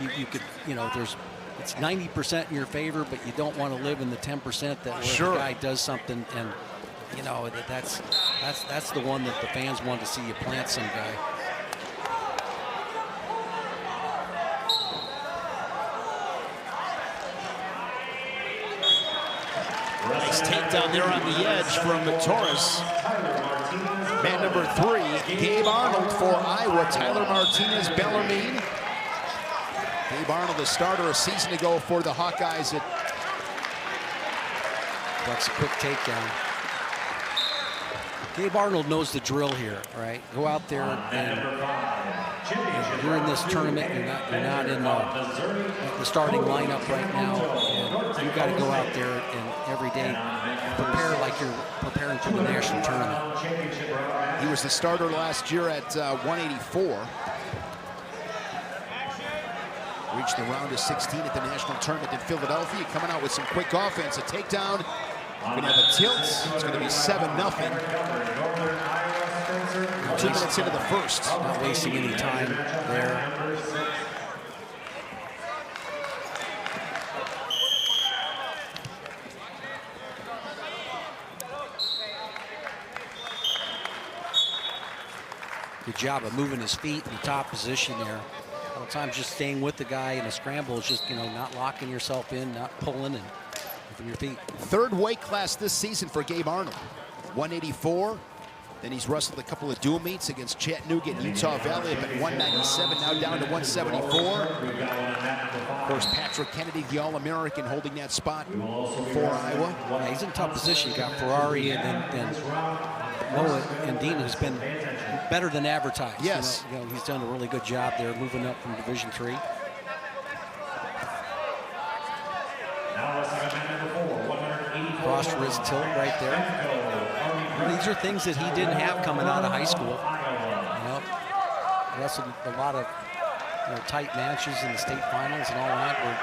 You could, it's 90% in your favor, but you don't want to live in the 10% that where the guy does something, and that's the one that the fans want to see you plant some guy. Nice takedown there on the edge from Torres. Man number 3, Gabe Arnold for Iowa. Tyler Martinez, Bellarmine. Gabe Arnold, the starter a season ago for the Hawkeyes. That's a quick takedown. Gabe Arnold knows the drill here, right? Go out there and you're in this tournament. You're not in the starting lineup right now, and you've got to go out there and every day prepare like you're preparing for the national tournament. He was the starter last year at 184. Reached the round of 16 at the national tournament in Philadelphia. Coming out with some quick offense, a takedown. Going to have a tilt. It's going to be 7-0. 2 minutes into the first. Not wasting any time there. Good job of moving his feet in the top position there. A lot of times just staying with the guy in a scramble is just, not locking yourself in, not pulling and from your feet. Third weight class this season for Gabe Arnold. 184. Then he's wrestled a couple of dual meets against Chattanooga and Utah Valley up at 197, now down to 174. Of course, Patrick Kennedy, the All-American, holding that spot for Iowa. Yeah, he's in a tough position. You got Ferrari and then Noah and Dean, who's been better than advertised. Yes. He's done a really good job there, moving up from Division III. Cross wrist tilt right there. These are things that he didn't have coming out of high school. Wrestled a lot of tight matches in the state finals and all that. Were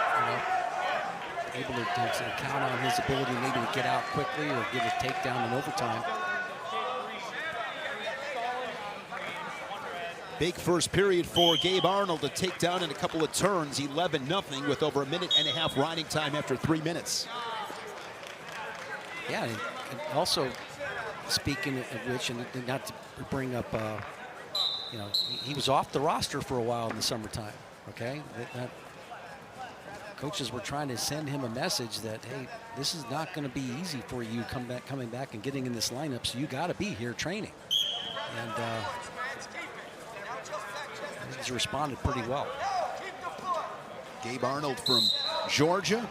able to count on his ability maybe to get out quickly or get a takedown in overtime. Big first period for Gabe Arnold, a takedown in a couple of turns, 11-0 with over 1.5 minutes riding time after 3 minutes. Yeah, and also speaking of which, and not to bring up, he was off the roster for a while in the summertime. Okay, coaches were trying to send him a message that, hey, this is not going to be easy for you coming back and getting in this lineup, so you got to be here training. And he's responded pretty well. Gabe Arnold from Georgia.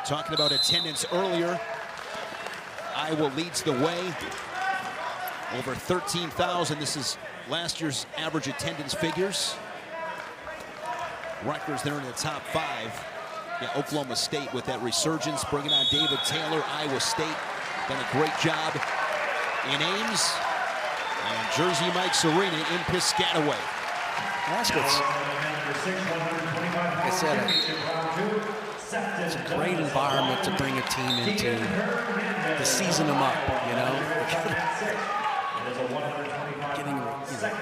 Talking about attendance earlier, Iowa leads the way. Over 13,000. This is last year's average attendance figures. Rutgers, they're in the top 5. Yeah, Oklahoma State with that resurgence, bringing on David Taylor. Iowa State done a great job in Ames. And Jersey Mike's Arena in Piscataway. That's what's, like I said, it's a great environment to bring a team into, to season them up,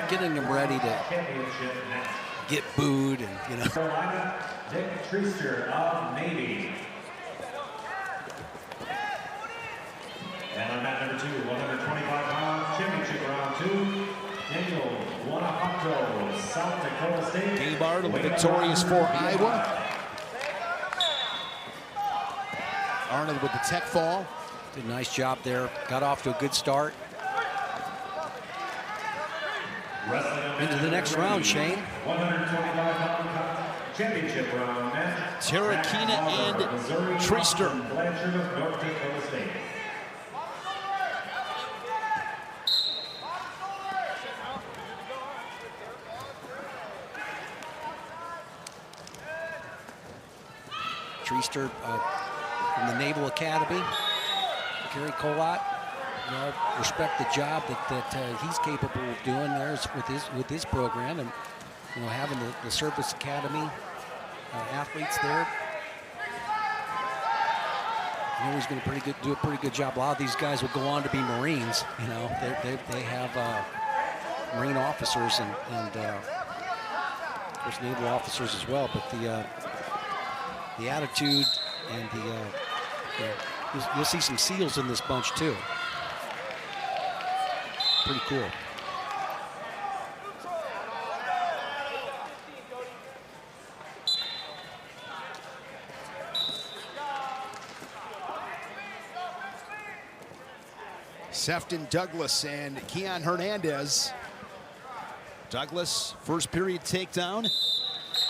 getting them ready to get booed and, Nick Treaster of Navy. And on mat number 2, 125-pound championship round 2, Daniel Guanajuato, South Dakota State. Gabe Arnold victorious for Iowa. Arnold with the tech fall. Did a nice job there. Got off to a good start. Into the next round, Shane. 125-pound championship round match. Terrakina and Treaster. Blanchard of North Dakota State. Treaster from the Naval Academy. Gary Colott, respect the job that he's capable of doing there with his program, and having the Service Academy athletes there. You know he's going to do a pretty good job. A lot of these guys will go on to be Marines. You know, they have Marine officers and of course naval officers as well. But the attitude and you'll see some SEALs in this bunch too. Pretty cool. Sefton Douglas and Keon Hernandez. Douglas, first period takedown.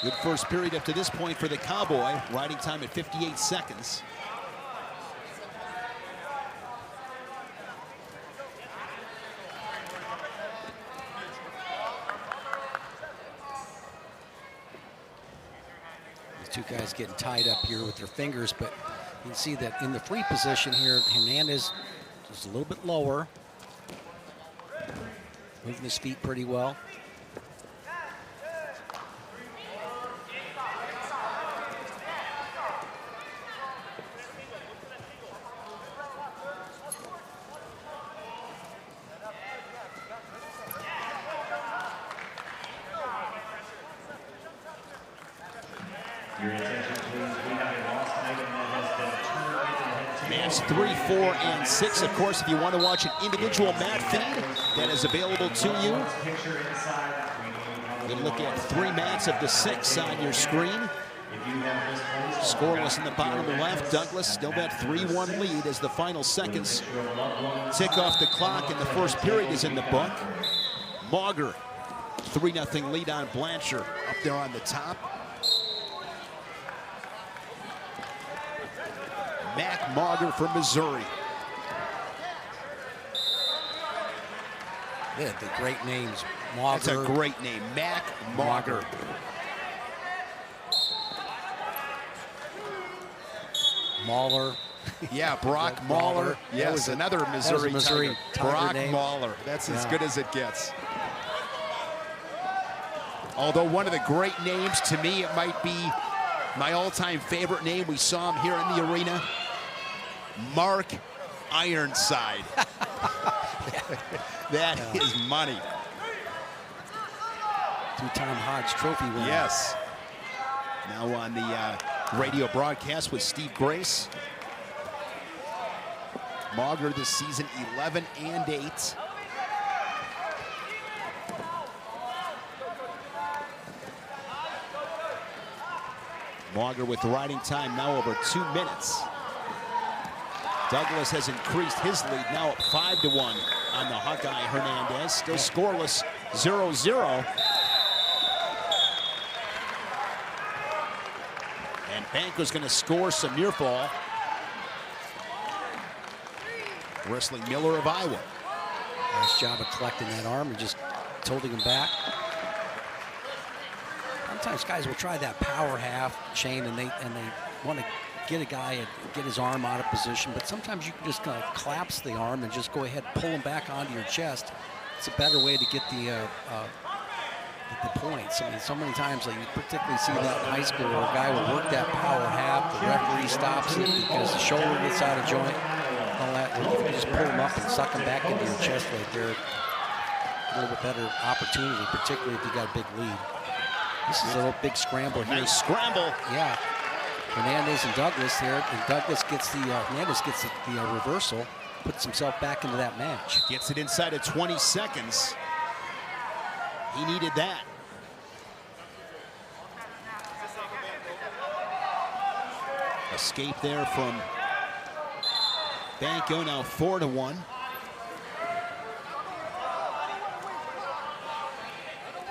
Good first period up to this point for the Cowboy. Riding time at 58 seconds. These two guys getting tied up here with their fingers, but you can see that in the free position here, Hernandez is a little bit lower. Moving his feet pretty well. Your attention, please. We have a lost item that has been turned into the head table. Match 3, 4, and 6. Of course, if you want to watch an individual mat feed, that is available to you. You can look at 3 mats of the 6 on your screen. Scoreless in the bottom left. Douglas still that 3-1 lead as the final seconds tick off the clock, and the first period is in the book. Mauger, 3-0 lead on Blanchard. Up there on the top. Mac Mauger from Missouri. Yeah, the great names. Mauger. That's a great name, Mac Mauger. Mahler. Yeah, Brock Mahler. Yes, another Missouri Tiger. Brock name. Mahler. That's as good as it gets. Although one of the great names, to me, it might be my all-time favorite name. We saw him here in the arena. Mark Ironside. That is money. Two-time Hodge Trophy winner. Yes. Now on the radio broadcast with Steve Grace. Mauger this season 11 and 8. Mauger with riding time now over 2 minutes. Douglas has increased his lead, now up 5-1 on the Hawkeye Hernandez. Still scoreless, 0-0. And Banco's going to score some near fall. Wrestling Miller of Iowa. Nice job of collecting that arm and just holding him back. Sometimes guys will try that power half chain and they want to get a guy and get his arm out of position, but sometimes you can just kind of collapse the arm and just go ahead and pull him back onto your chest. It's a better way to get the points. I mean, so many times, like, you particularly see that in high school where a guy will work that power half, the referee stops it because the shoulder gets out of joint, all that. Well, you can just pull him up and suck him back into your chest right there. A little bit better opportunity, particularly if you got a big lead. This is a little big scramble here. Nice scramble. Yeah. Hernandez and Douglas here, and Douglas gets the Hernandez gets the reversal, puts himself back into that match. Gets it inside of 20 seconds. He needed that. Escape there from Banco, now 4-1.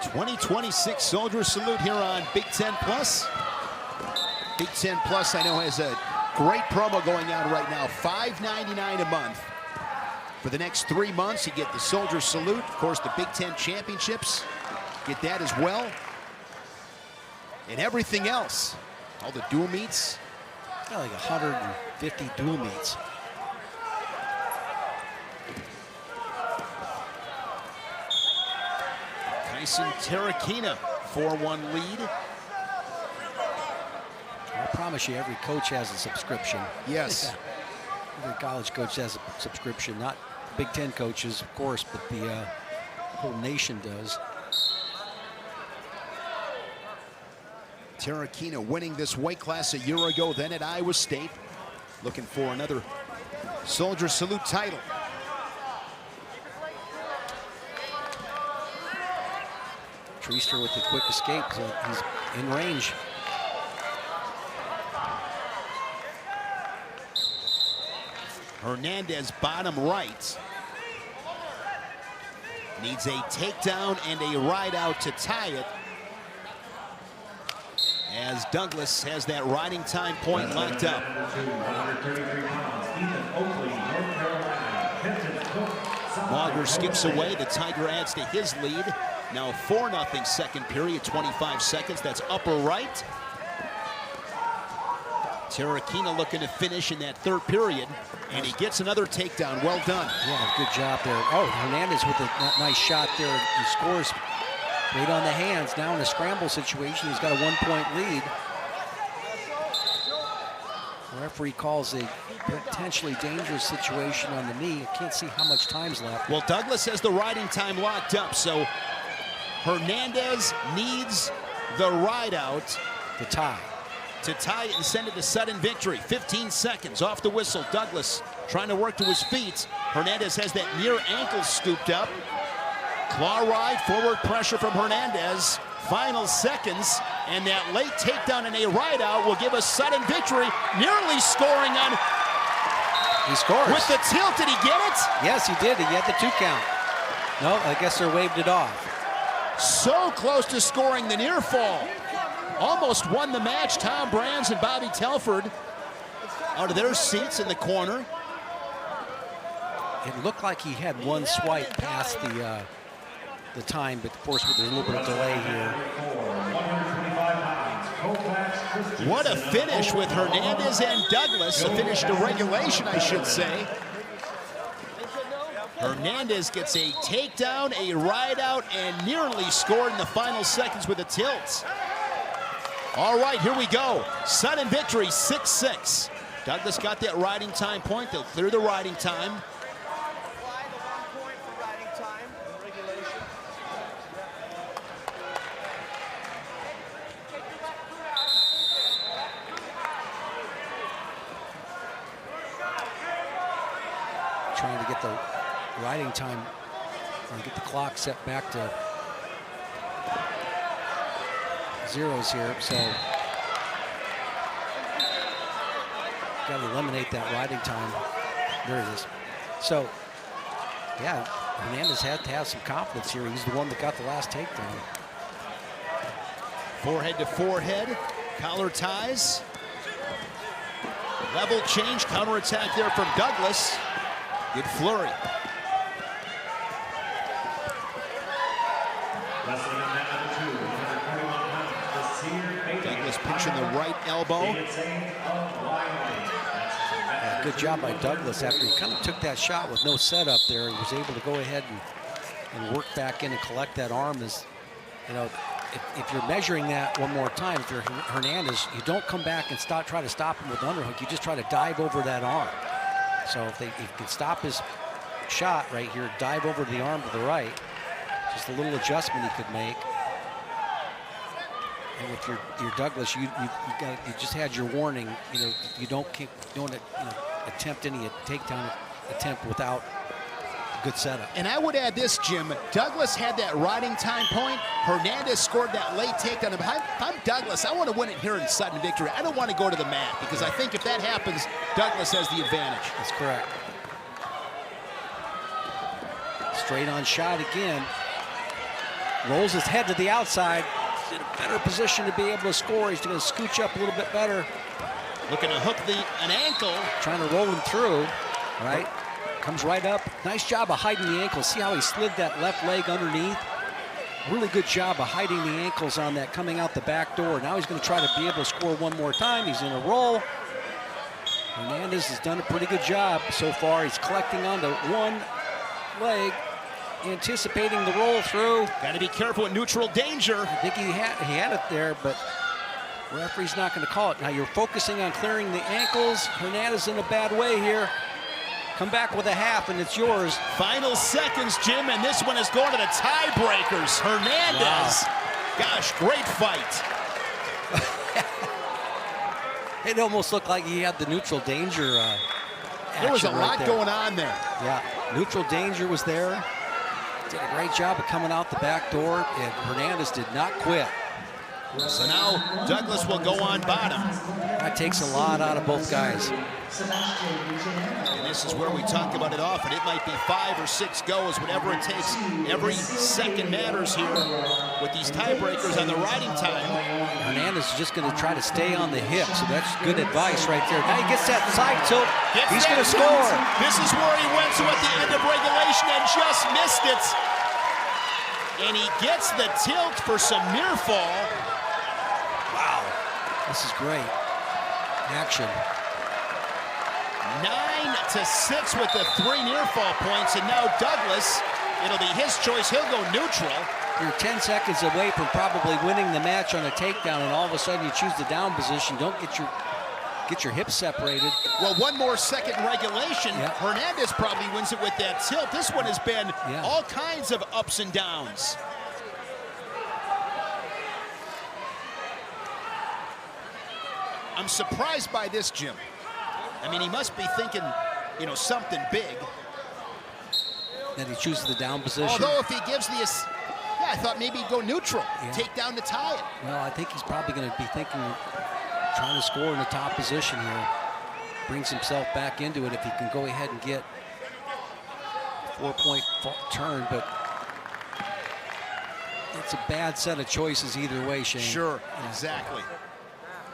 2026 Soldier Salute here on Big Ten Plus. Big Ten Plus, I know, has a great promo going on right now. $5.99 a month. For the next 3 months, you get the Soldier Salute. Of course, the Big Ten Championships. Get that as well. And everything else. All the dual meets. Got like 150 dual meets. Tyson Terrakina, 4-1 lead. promise you every coach has a subscription. Yes. Every college coach has a subscription. Not Big Ten coaches, of course, but the whole nation does. Terrakina winning this weight class a year ago, then at Iowa State. Looking for another Soldier Salute title. Treaster with the quick escape, so he's in range. Hernandez bottom right. Needs a takedown and a ride out to tie it. As Douglas has that riding time point locked up. 133 pounds, Ethan Oakley, North Carolina. Kenton Cook, South Mauger skips Carolina. away. The Tiger adds to his lead. Now 4-0 second period, 25 seconds. That's upper right. Terrakina looking to finish in that third period, and he gets another takedown. Well done. Yeah, good job there. Oh, Hernandez with a nice shot there. He scores right on the hands. Now in a scramble situation, he's got a 1-point lead. The referee calls a potentially dangerous situation on the knee. I can't see how much time's left. Well, Douglas has the riding time locked up, so Hernandez needs the ride out to tie it and send it to sudden victory. 15 seconds off the whistle. Douglas trying to work to his feet. Hernandez has that near ankle scooped up. Claw ride, forward pressure from Hernandez. Final seconds, and that late takedown and a ride out will give us sudden victory. Nearly scoring on. He scores. With the tilt, did he get it? Yes, he did. He had the 2 count. No, I guess they waved it off. So close to scoring the near fall. Almost won the match. Tom Brands and Bobby Telford out of their seats in the corner. It looked like he had one swipe past the time, but of course with a little bit of delay here. What a finish with Hernandez and Douglas. A finish to regulation, I should say. Hernandez gets a takedown, a ride out, and nearly scored in the final seconds with a tilt. All right, here we go. Sudden victory, 6-6. Douglas got that riding time point. They'll clear the riding time. Trying to get the riding time, trying to get the clock set back to zeros here, so got to eliminate that riding time. There it is. So, yeah, Hernandez had to have some confidence here. He's the one that got the last takedown. Forehead to forehead, collar ties. Level change, counterattack there from Douglas. Good flurry. Douglas pinching the right elbow. Yeah, good job by Douglas after he kind of took that shot with no setup there. He was able to go ahead and work back in and collect that arm. As you know, if you're measuring that one more time, if you're Hernandez, you don't come back and try to stop him with underhook. You just try to dive over that arm. So if he can stop his shot right here, dive over to the arm to the right, just a little adjustment he could make. And with your Douglas, you just had your warning. You know, you don't attempt any takedown attempt without a good setup. And I would add this, Jim. Douglas had that riding time point. Hernandez scored that late takedown. If I'm Douglas, I want to win it here in sudden victory. I don't want to go to the mat because I think if that happens, Douglas has the advantage. That's correct. Straight on shot again. Rolls his head to the outside. He's in a better position to be able to score. He's going to scooch up a little bit better. Looking to hook an ankle. Trying to roll him through, right? Comes right up. Nice job of hiding the ankle. See how he slid that left leg underneath? Really good job of hiding the ankles on that coming out the back door. Now he's going to try to be able to score one more time. He's in a roll. Hernandez has done a pretty good job so far. He's collecting onto one leg, anticipating the roll through. Got to be careful with neutral danger. I think he had it there, but Referee's not going to call it. Now you're focusing on clearing the ankles. Hernandez in a bad way here. Come back with a half and it's yours. Final seconds, Jim, and this one is going to the tiebreakers. Hernandez. Wow. Gosh, great fight. It almost looked like he had the neutral danger there was a right lot there. going on there. Yeah, neutral danger was there. Did a great job of coming out the back door, and Hernandez did not quit. So now Douglas will go on bottom. That takes a lot out of both guys. And this is where we talk about it often. It might be 5 or 6 goes, whatever it takes. Every second matters here with these tiebreakers on the riding time. Hernandez is just going to try to stay on the hip, so that's good advice right there. Now he gets that side tilt. He's going to score. This is where he went to at the end of regulation and just missed it. And he gets the tilt for some near fall. Wow, this is great action. 9-6 with the 3 near fall points, and now Douglas, it'll be his choice. He'll go neutral. You're 10 seconds away from probably winning the match on a takedown, and all of a sudden you choose the down position. Don't get your hips separated. Well, 1 more second in regulation. Yep. Hernandez probably wins it with that tilt. This one has been all kinds of ups and downs. I'm surprised by this, Jim. I mean, he must be thinking, you know, something big. Then he chooses the down position. Although if he gives the, I thought maybe he'd go neutral, take down to tie it. Well, I think he's probably going to be thinking, trying to score in the top position here. Brings himself back into it if he can go ahead and get a 4-point turn, but it's a bad set of choices either way, Shane. Sure, exactly.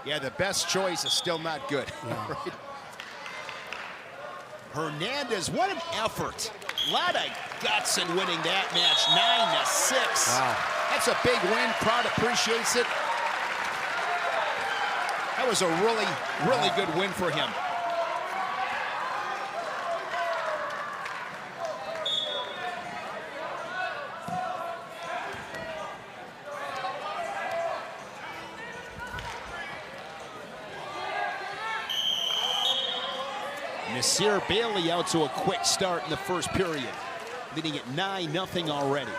Yeah, the best choice is still not good. Yeah. Right? Hernandez, what an effort. A lot of guts in winning that match, 9-6. Wow. That's a big win, crowd appreciates it. That was a really, really good win for him. Nasir Bailey out to a quick start in the first period, leading at 9-0 already.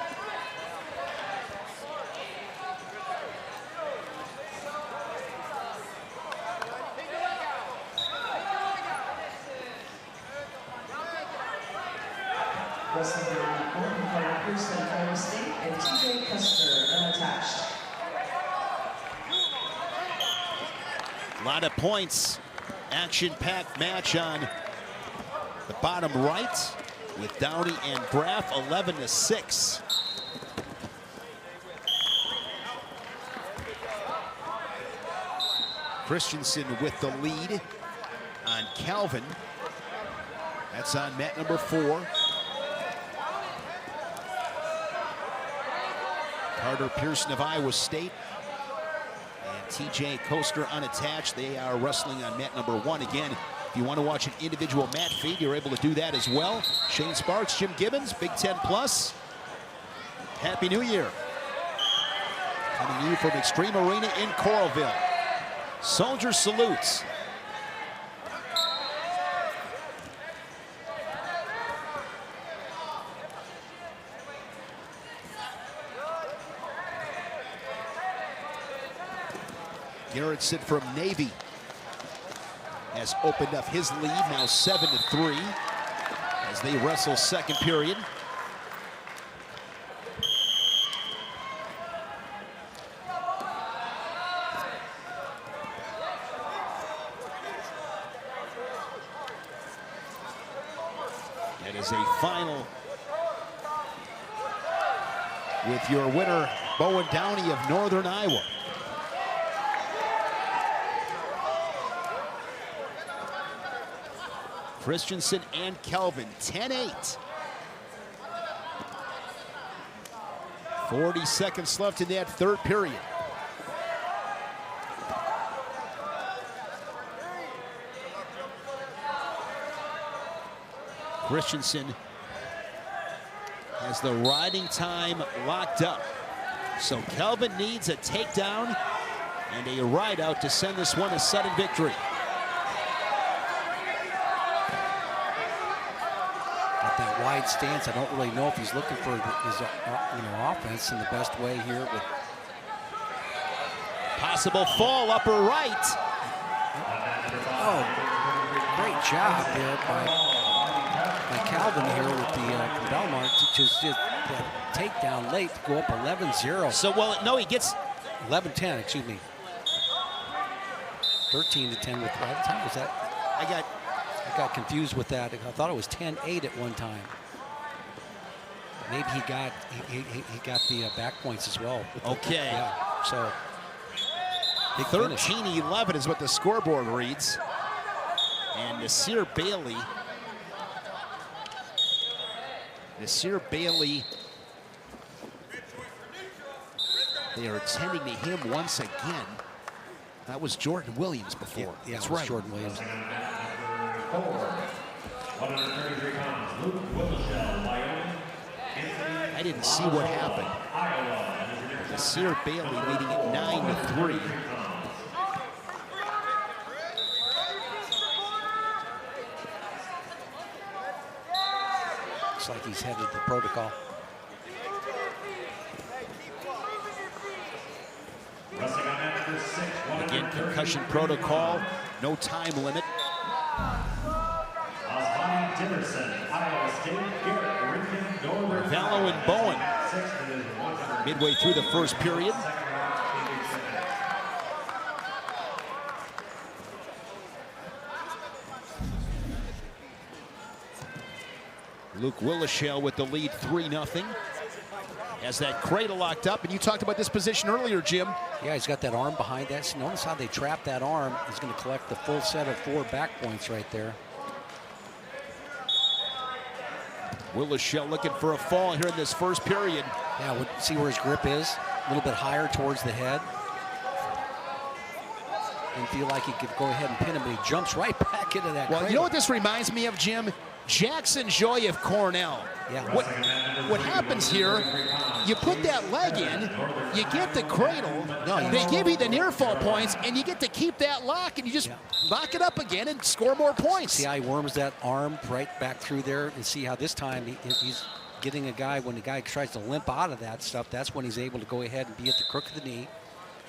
Wrestling around the corner, Houston, Ohio State, and TJ Custer unattached. A lot of points. Action-packed match on the bottom right with Downey and Graff, 11-6. Christensen with the lead on Calvin. That's on mat number 4. Carter Pearson of Iowa State and TJ Coaster unattached. They are wrestling on mat number 1. Again, if you want to watch an individual mat feed, you're able to do that as well. Shane Sparks, Jim Gibbons, Big Ten Plus. Happy New Year. Coming to you from Extreme Arena in Coralville. Soldier salutes. Gerritsen from Navy has opened up his lead, now 7-3 as they wrestle second period. That is a final with your winner, Bowen Downey of Northern Iowa. Christensen and Kelvin, 10-8. 40 seconds left in that third period. Christensen has the riding time locked up. So Kelvin needs a takedown And a ride out to send this one a sudden victory. At that wide stance, I don't really know if he's looking for his offense in the best way here. With possible fall, upper right. oh, great job there by Calvin here with the Belmont to just that takedown late to go up 11-0. So, well, no, he gets 11-10, excuse me. 13-10 with by the time was that? I got confused with that. I thought it was 10-8 at one time. Maybe he got the back points as well. Okay. Yeah. So 13-11 is what the scoreboard reads. And Nasir Bailey. They are attending to him once again. That was Jordan Williams before. Yeah, that's right. Jordan Williams. 133 pounds, Luke Willishell, Wyoming. I didn't see what happened. Nasir Bailey leading it 9-3. Looks like he's headed the protocol. Again, concussion protocol, no time limit. Vallow and Bowen midway through the first period. Luke Willishell with the lead 3-0. Has that cradle locked up, and you talked about this position earlier, Jim. Yeah, he's got that arm behind that. Notice how they trap that arm. He's going to collect the full set of 4 back points right there. Willishell looking for a fall here in this first period. Yeah, see where his grip is? A little bit higher towards the head. Didn't feel like he could go ahead and pin him, but he jumps right back into that cradle. You know what this reminds me of, Jim? Jackson Joy of Cornell. Yeah. What happens here, you put that leg in, you get the cradle, they give you the near fall points, and you get to keep that lock, and you just lock it up again and score more points. See how he worms that arm right back through there, and see how this time he's getting a guy, when the guy tries to limp out of that stuff, that's when he's able to go ahead and be at the crook of the knee.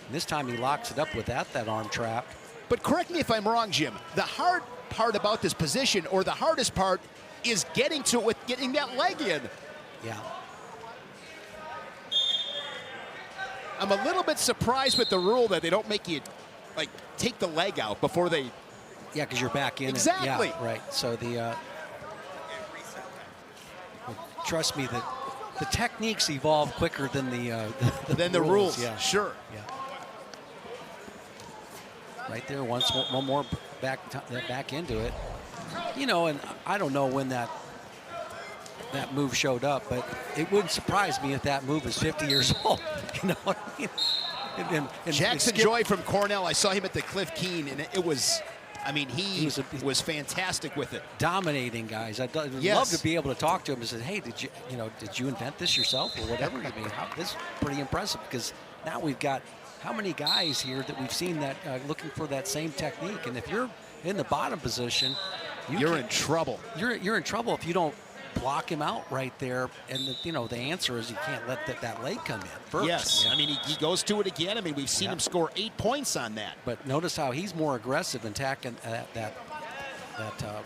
And this time he locks it up without that arm trap. But correct me if I'm wrong, Jim. The hard part about this position, or the hardest part, is getting to it with getting that leg in. Yeah. I'm a little bit surprised with the rule that they don't make you, like, take the leg out before they... Yeah, because you're back in. Exactly. Yeah, right. So the... trust me, the techniques evolve quicker than the rules. Yeah. Sure. Yeah. Right there, one more back into it. You know, and I don't know when that move showed up, but it wouldn't surprise me if that move is 50 years old. You know what I mean? And Jackson Joy from Cornell, I saw him at the Cliff Keen, and it was, I mean, he was fantastic with it. Dominating guys. I'd love to be able to talk to him and say, hey, did you invent this yourself or whatever? I mean, this is pretty impressive, because now we've got how many guys here that we've seen that looking for that same technique, and if you're in the bottom position, you're in trouble. You're in trouble if you don't block him out right there. And the answer is you can't let that leg come in first. Yes, yeah. I mean, he goes to it again. I mean, we've seen him score 8 points on that. But notice how he's more aggressive in attacking that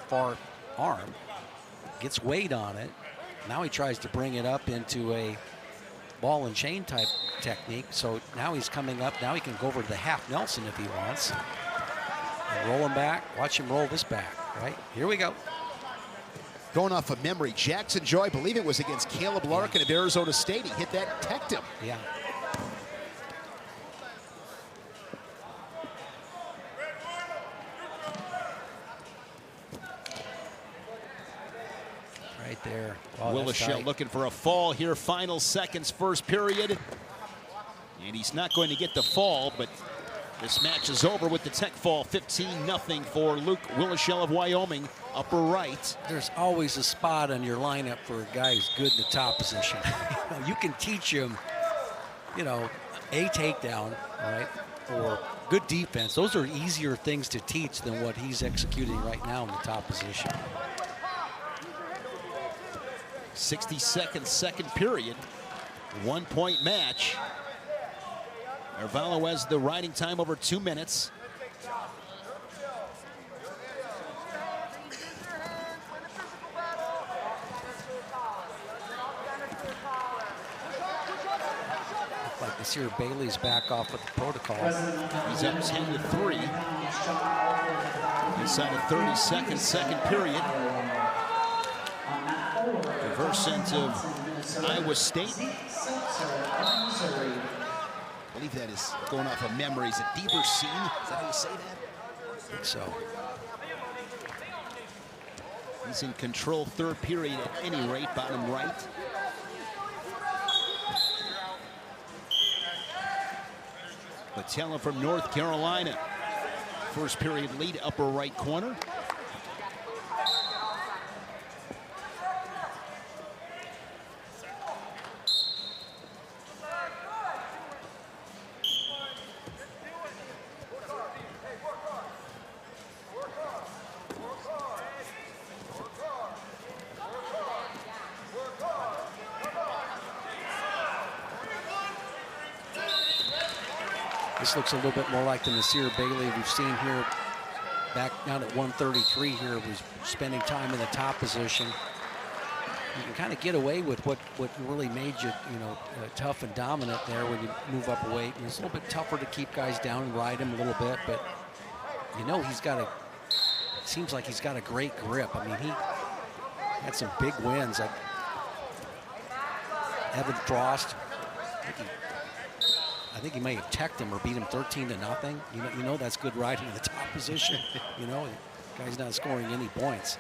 far arm. Gets weight on it. Now he tries to bring it up into a ball and chain type technique. So now he's coming up. Now he can go over to the half Nelson if he wants. And roll him back. Watch him roll this back. Right, here we go. Going off of memory, Jackson Joy, I believe it was against Caleb Larkin of Arizona State. He hit that, teched him. Yeah. Right there. Oh, Willishell looking for a fall here, final seconds, first period. And he's not going to get the fall, but this match is over with the tech fall, 15-0 for Luke Willishell of Wyoming, upper right. There's always a spot on your lineup for a guy who's good in the top position. You can teach him, a takedown, right? or good defense, those are easier things to teach than what he's executing right now in the top position. 60 seconds, second period. 1 point match. Arvalo has the riding time over 2 minutes. Like Nasir Bailey's back off with the protocol. He's up 10-3. Inside of 30 seconds, second period. Reverse into Iowa State. I believe that is going off of memories. A deeper scene. Is that how you say that? I think so. He's in control third period at any rate, bottom right. Patella from North Carolina. First period lead, upper right corner. This looks a little bit more like the Nasir Bailey we've seen here back down at 133 here, was spending time in the top position. You can kind of get away with what really made you, tough and dominant there when you move up a weight. And it's a little bit tougher to keep guys down and ride him a little bit, but he's got it seems like he's got a great grip. I mean, he had some big wins. Like Evan Frost, I think he may have teched him or beat him 13-0. You know that's good riding in the top position. The guy's not scoring any points.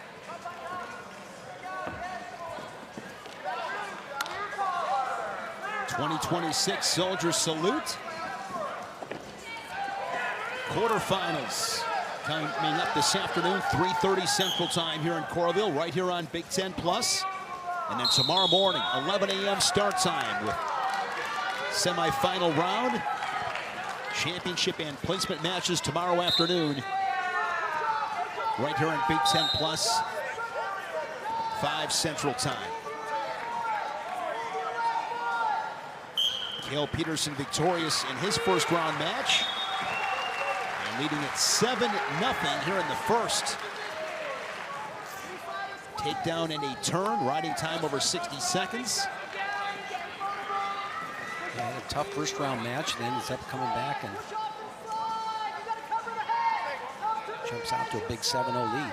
.2026 Soldier Salute. Quarterfinals coming up this afternoon, 3:30 Central Time here in Coralville, right here on Big Ten Plus. And then tomorrow morning, 11 a.m. start time with semifinal round, championship and placement matches tomorrow afternoon, right here on Big Ten Plus, 5 Central Time. Cale Peterson victorious in his first round match, and leading at 7-0 here in the first. Takedown and a turn, riding time over 60 seconds. Yeah, had a tough first round match, then ends up coming back and jumps out to a big 7-0 lead.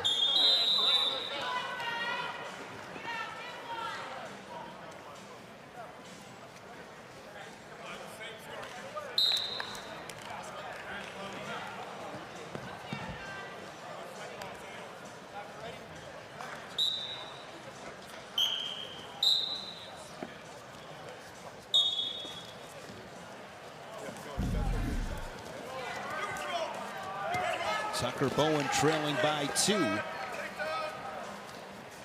Tucker Bowen trailing by 2.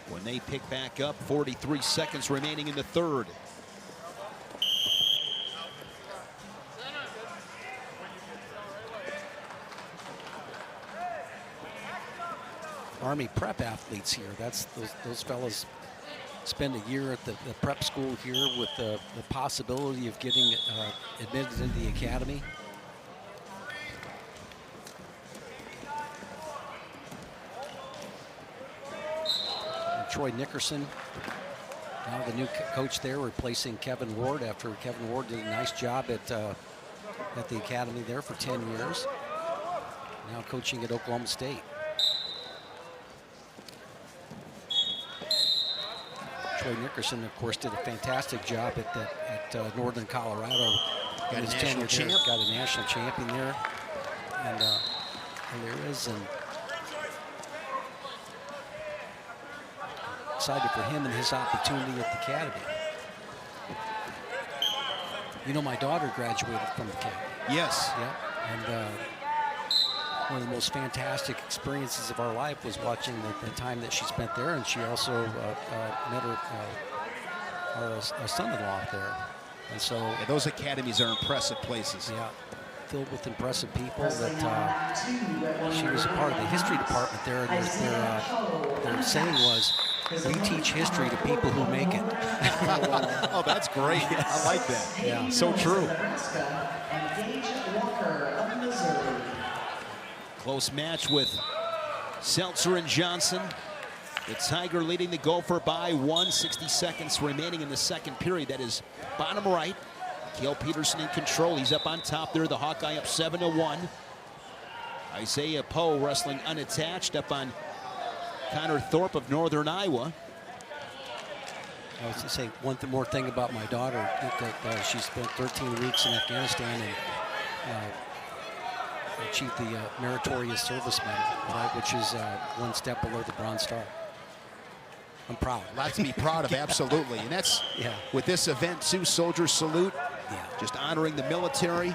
When they pick back up, 43 seconds remaining in the third. Army prep athletes here. That's those fellas spend a year at the prep school here with the possibility of getting admitted into the academy. Troy Nickerson, now the new coach there, replacing Kevin Ward after Kevin Ward did a nice job at the academy there for 10 years. Now coaching at Oklahoma State. Troy Nickerson, of course, did a fantastic job at Northern Colorado. Got a national champ. Got a national champion there, and there is. And excited for him and his opportunity at the academy. My daughter graduated from the academy. Yes. Yeah, and one of the most fantastic experiences of our life was watching the time that she spent there, and she also met our son-in-law there. And so yeah, those academies are impressive places. Yeah, filled with impressive people. That she was a part of the history department there, and their saying was, "We teach history to people who make it." Oh, that's great. Yes. I like that. Yeah. So true. Missouri. Close match with Seltzer and Johnson. The Tiger leading the Gopher by 1. 60 seconds remaining in the second period. That is bottom right. Cale Peterson in control. He's up on top there. The Hawkeye up 7-1. Isaiah Poe wrestling unattached up on Connor Thorpe of Northern Iowa. I was going to say one more thing about my daughter, that she spent 13 weeks in Afghanistan and achieved the Meritorious Service Medal, right, which is one step below the Bronze Star. I'm proud. A lot to be proud of, absolutely. And that's with this event too, Soldier Salute. Yeah. Just honoring the military.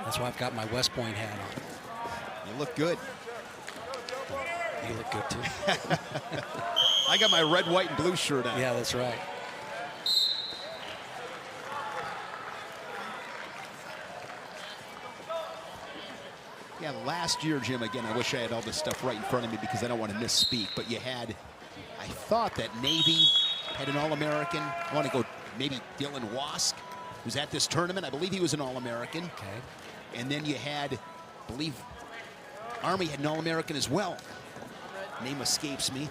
That's why I've got my West Point hat on. You look good. You look good too. I got my red, white, and blue shirt on. Yeah, that's right. Yeah, last year, Jim, again, I wish I had all this stuff right in front of me because I don't want to misspeak, but you had, I thought that Navy had an All-American. I want to go maybe Dylan Wask, who's at this tournament. I believe he was an All-American. Okay. And then you had, I believe, Army had an All-American as well. Name escapes me.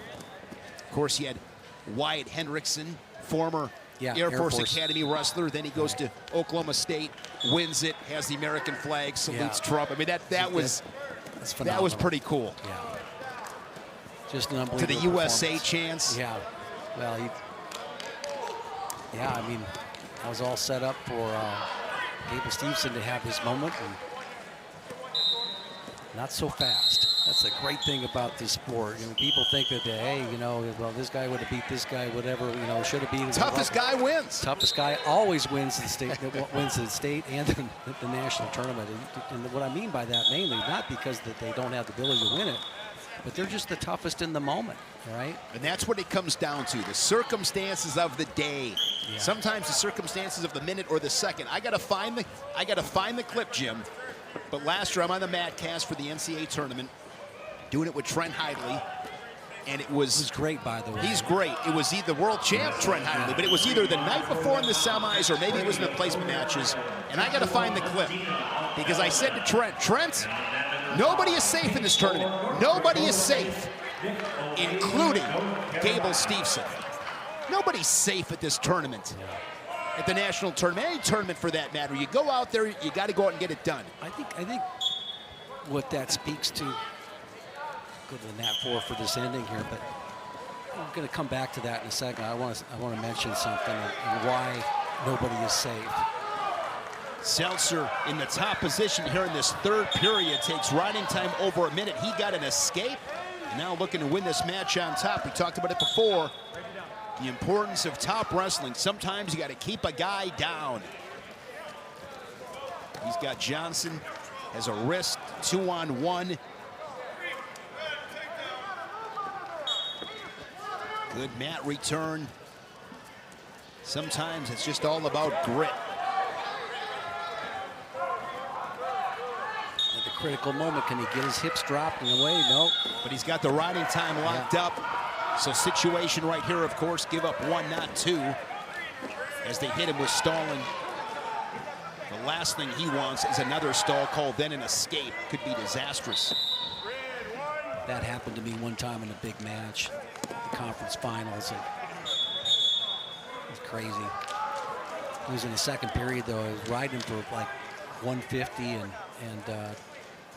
Of course, you had Wyatt Hendrickson, former Air Force Academy wrestler. Then he goes to Oklahoma State, wins it, has the American flag, salutes Trump. I mean, that was pretty cool. Yeah. Just an unbelievable To the USA performance. chance. Yeah. Well, I mean, I was all set up for Gable Stevenson to have his moment, and not so fast. That's the great thing about this sport. You know, people think that, hey, you know, well, this guy would have beat this guy, whatever, you know, should have beaten. Toughest guy wins. Toughest guy always wins the state, wins the state and the national tournament. And what I mean by that mainly, not because that they don't have the ability to win it, but they're just the toughest in the moment, right? And that's what it comes down to, the circumstances of the day. Yeah. Sometimes the circumstances of the minute or the second. I gotta find the clip, Jim. But last year I'm on the mat cast for the NCAA tournament, doing it with Trent Hidley, and it was great, by the way. He's great. It was either world champ Trent Hidley, but it was either the night before in the semis or maybe it was in the placement matches. And I got to find the clip because I said to Trent, nobody is safe in this tournament. Nobody is safe, including Gable Stevenson. Nobody's safe at this tournament. At the national tournament, any tournament for that matter. You go out there, you got to go out and get it done. I think what that speaks to, go to the Nat 4 for this ending here, but I'm going to come back to that in a second. I want to mention something and why nobody is safe. Seltzer in the top position here in this third period, takes riding time over a minute. He got an escape, and now looking to win this match on top. We talked about it before. The importance of top wrestling. Sometimes you got to keep a guy down. He's got Johnson as a wrist, 2-on-1. Good mat return. Sometimes it's just all about grit. At the critical moment, can he get his hips dropped in a way? No. But he's got the riding time locked up. So situation right here, of course, give up 1, not 2, as they hit him with stalling. The last thing he wants is another stall call, then an escape. Could be disastrous. That happened to me one time in a big match, the conference finals, and it was crazy. He was in the second period, though. I was riding for like 150, and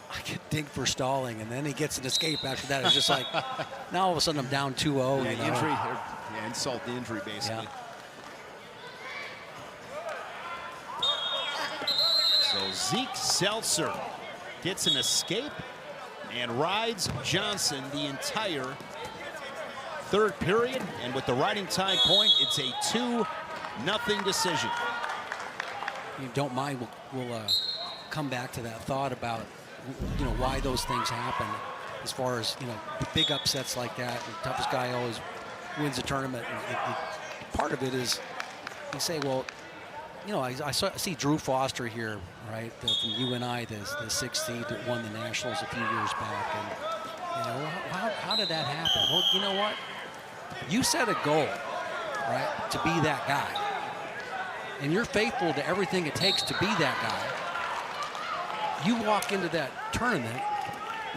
I get dinged for stalling, and then he gets an escape after that. It's just like, now all of a sudden I'm down 2-0. Yeah, you know? injury, yeah, insult to injury, basically. Yeah. So Zeke Seltzer gets an escape and rides Johnson the entire third period. And with the riding time point, it's a 2-0 decision. If you don't mind, we'll come back to that thought about, you know, why those things happen, as far as, you know, big upsets like that. The toughest guy always wins a tournament. And part of it is, you say, well, you know, I see Drew Foster here, right, from UNI, the 6th seed that won the Nationals a few years back. And, you know, how did that happen? Well, you know what? You set a goal, right, to be that guy. And you're faithful to everything it takes to be that guy. You walk into that tournament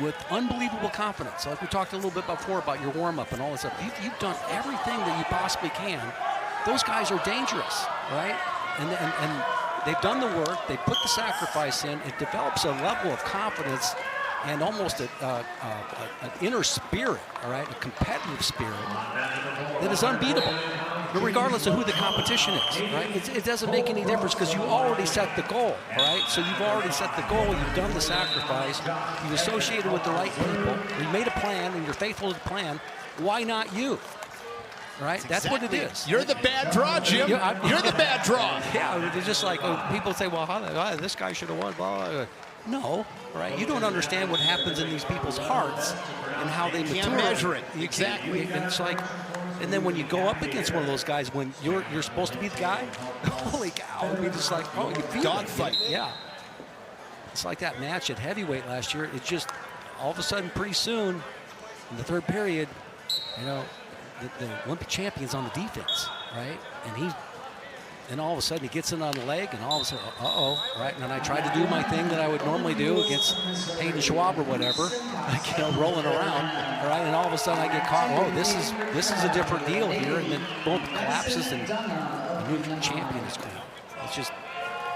with unbelievable confidence. Like we talked a little bit before about your warm-up and all this stuff. You've done everything that you possibly can. Those guys are dangerous, right? And they've done the work. They put the sacrifice in. It develops a level of confidence and almost an inner spirit, all right, a competitive spirit that is unbeatable, regardless of who the competition is, right? It doesn't make any difference because you already set the goal, all right? So you've already set the goal. You've done the sacrifice. You've associated with the right people. You made a plan, and you're faithful to the plan. Why not you? Right? That's what it is. You're the bad draw, Jim. You're the bad draw. Yeah, they're just like, people say, well, this guy should have won, blah, blah. No, right? You don't understand what happens in these people's hearts and how they mature. Can't measure it. Exactly. And it's like, and then when you go up against one of those guys when you're supposed to be the guy, holy cow! I mean, it's like, oh, you feel dogfight. Yeah. It's like that match at heavyweight last year. It just all of a sudden, pretty soon, in the third period, you know, the Olympic champion's on the defense, right? And all of a sudden he gets in on the leg, and all of a sudden, right? And then I tried to do my thing that I would normally do against Hayden Schwab or whatever, like, you know, rolling around, all right? And all of a sudden I get caught. Oh, this is a different deal here, and then boom, collapses, and the new champion is crowned.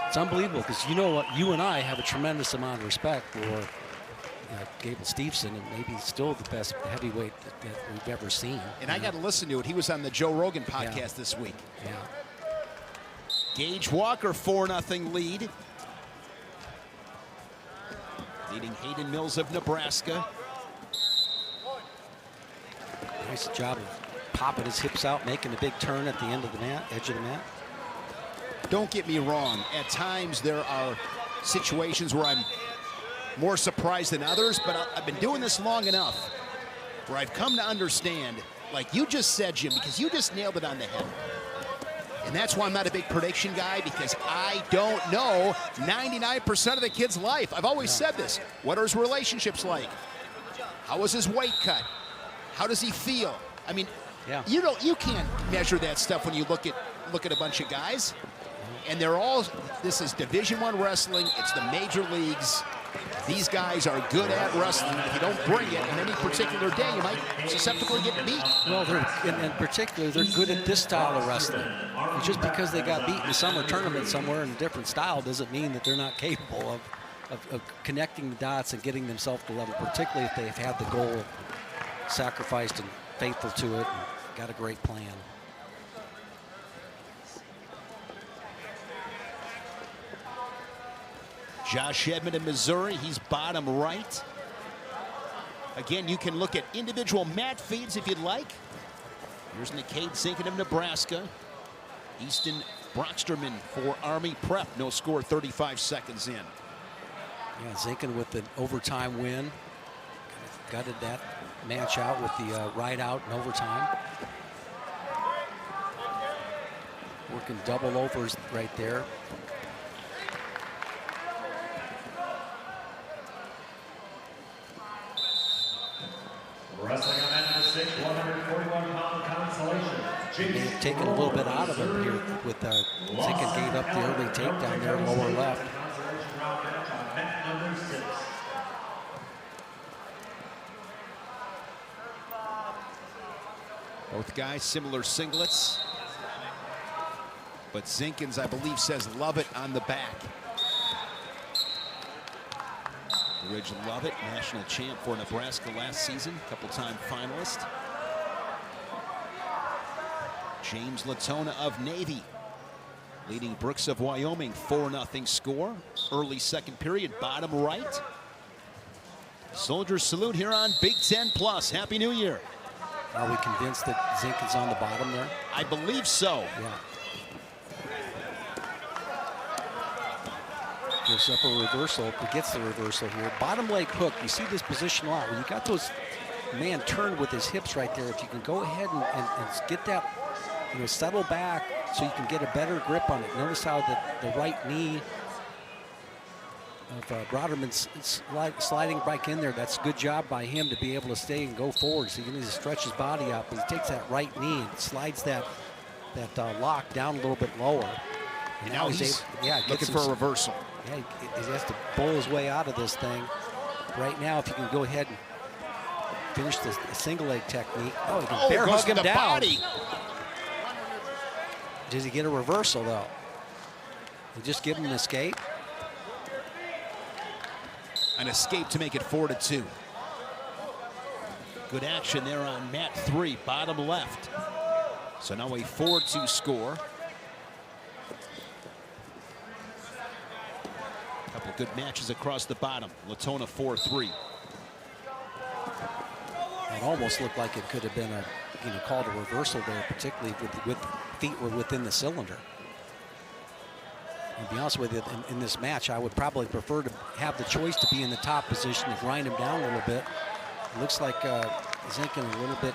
It's unbelievable because you know what? You and I have a tremendous amount of respect for Gable Steveson, and maybe still the best heavyweight that we've ever seen. And I got to listen to it. He was on the Joe Rogan podcast this week. Yeah. Gage Walker, 4-0 lead. Leading Hayden Mills of Nebraska. Nice job of popping his hips out, making a big turn at the end of the mat, edge of the mat. Don't get me wrong. At times there are situations where I'm more surprised than others, but I've been doing this long enough where I've come to understand, like you just said, Jim, because you just nailed it on the head. And that's why I'm not a big prediction guy, because I don't know 99% of the kid's life. I've always said this. What are his relationships like? How was his weight cut? How does he feel? I mean, you can't measure that stuff when you look at a bunch of guys. And they're all, this is Division I wrestling. It's the major leagues. These guys are good at wrestling. If you don't bring it on any particular day, you might susceptibly get beat. Well, in particular, they're good at this style of wrestling. And just because they got beat in a summer tournament somewhere in a different style doesn't mean that they're not capable of connecting the dots and getting themselves to level, particularly if they've had the goal sacrificed and faithful to it and got a great plan. Josh Edmond of Missouri, he's bottom right. Again, you can look at individual mat feeds if you'd like. Here's Nickade Zinkin of Nebraska. Easton Brocksterman for Army Prep. No score, 35 seconds in. Yeah, Zinkin with the overtime win. Gutted that match out with the ride out in overtime. Working double overs right there. Wrestling on mat number 6, 141-pound consolation. May have taken a little bit out of him here with Zinkin gave up the early takedown there, lower left. Consolation round match on mat number 6. Both guys similar singlets. But Zinkin's, I believe, says Lovett on the back. Ridge Lovett, national champ for Nebraska last season, couple-time finalist. James Latona of Navy, leading Brooks of Wyoming, 4-0 score. Early second period, bottom right. Soldiers salute here on Big Ten Plus. Happy New Year. Are we convinced that Zinkin's on the bottom there? I believe so. Yeah. Gives up a reversal, but gets the reversal here. Bottom leg hook, you see this position a lot. When you got those man turned with his hips right there, if you can go ahead and get that, settle back, so you can get a better grip on it. Notice how the right knee of Broderman's sliding back in there. That's a good job by him to be able to stay and go forward. So he needs to stretch his body up. He takes that right knee and slides that lock down a little bit lower. And now he's looking for a reversal. Yeah, he has to bowl his way out of this thing. Right now, if you can go ahead and finish the single leg technique. Oh, he can bear hug him down. Body. Does he get a reversal, though? He just give him an escape? An escape to make it 4-2. Good action there on mat 3, bottom left. So now a 4-2 score. Couple good matches across the bottom. Latona 4-3. It almost looked like it could have been called a reversal there, particularly with feet were within the cylinder. And to be honest with you, in this match, I would probably prefer to have the choice to be in the top position and grind him down a little bit. It looks like Zinkin a little bit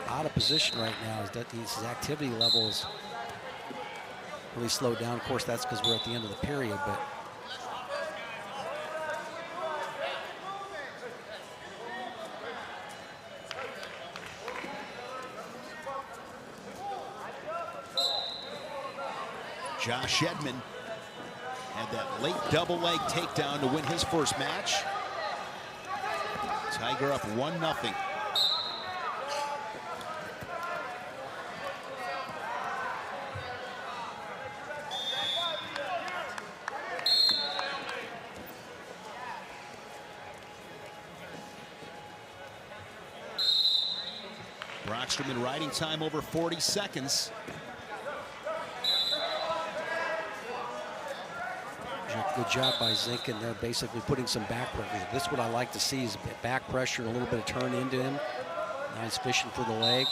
out of position right now. His activity level is really slowed down. Of course, that's because we're at the end of the period, but Josh Edmond had that late double leg takedown to win his first match. Tiger up 1-0. Brockstrom riding time over 40 seconds. Good job by Zinkin there, basically putting some back pressure. This is what I like to see, is back pressure and a little bit of turn into him. Nice fishing for the leg.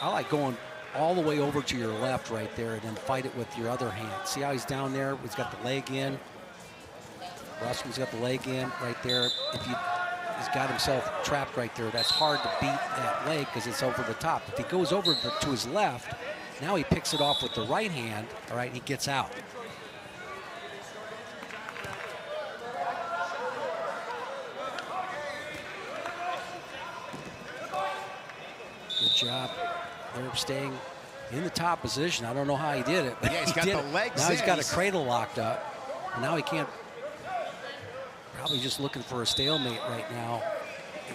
I like going all the way over to your left right there and then fight it with your other hand. See how he's down there? He's got the leg in. Brockstrom's got the leg in right there. He's got himself trapped right there. That's hard to beat that leg because it's over the top. If he goes over to his left, now he picks it off with the right hand, all right, he gets out. Good job. They're staying in the top position. I don't know how he did it, but yeah, he's got the legs. Now he's got a cradle locked up. And now he can't. Probably just looking for a stalemate right now.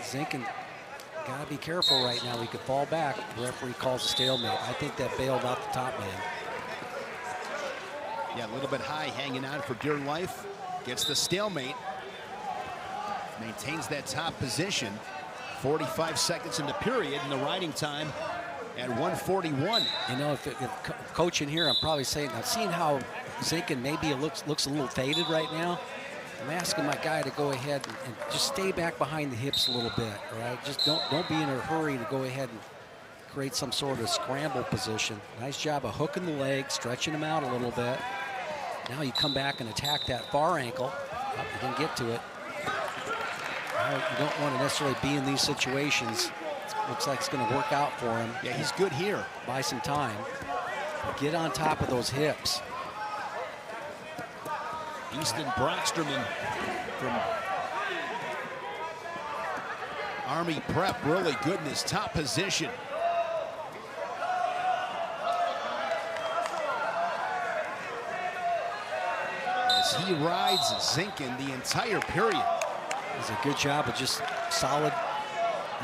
Zinkin got to be careful right now. He could fall back. The referee calls a stalemate. I think that bailed out the top man. Yeah, a little bit high, hanging on for dear life. Gets the stalemate. Maintains that top position. 45 seconds in the period, and the riding time at 1:41. You know, if coaching here, I'm probably saying, I'm seeing how Zinkin maybe looks a little faded right now. I'm asking my guy to go ahead and just stay back behind the hips a little bit, all right? Just don't be in a hurry to go ahead and create some sort of scramble position. Nice job of hooking the leg, stretching him out a little bit. Now you come back and attack that far ankle. Oh, you didn't get to it. You don't want to necessarily be in these situations. Looks like it's going to work out for him. Yeah, he's good here. Buy some time. Get on top of those hips. Easton Brockstrom from Army Prep, really good in his top position. As he rides Zinkin the entire period. Does a good job of just solid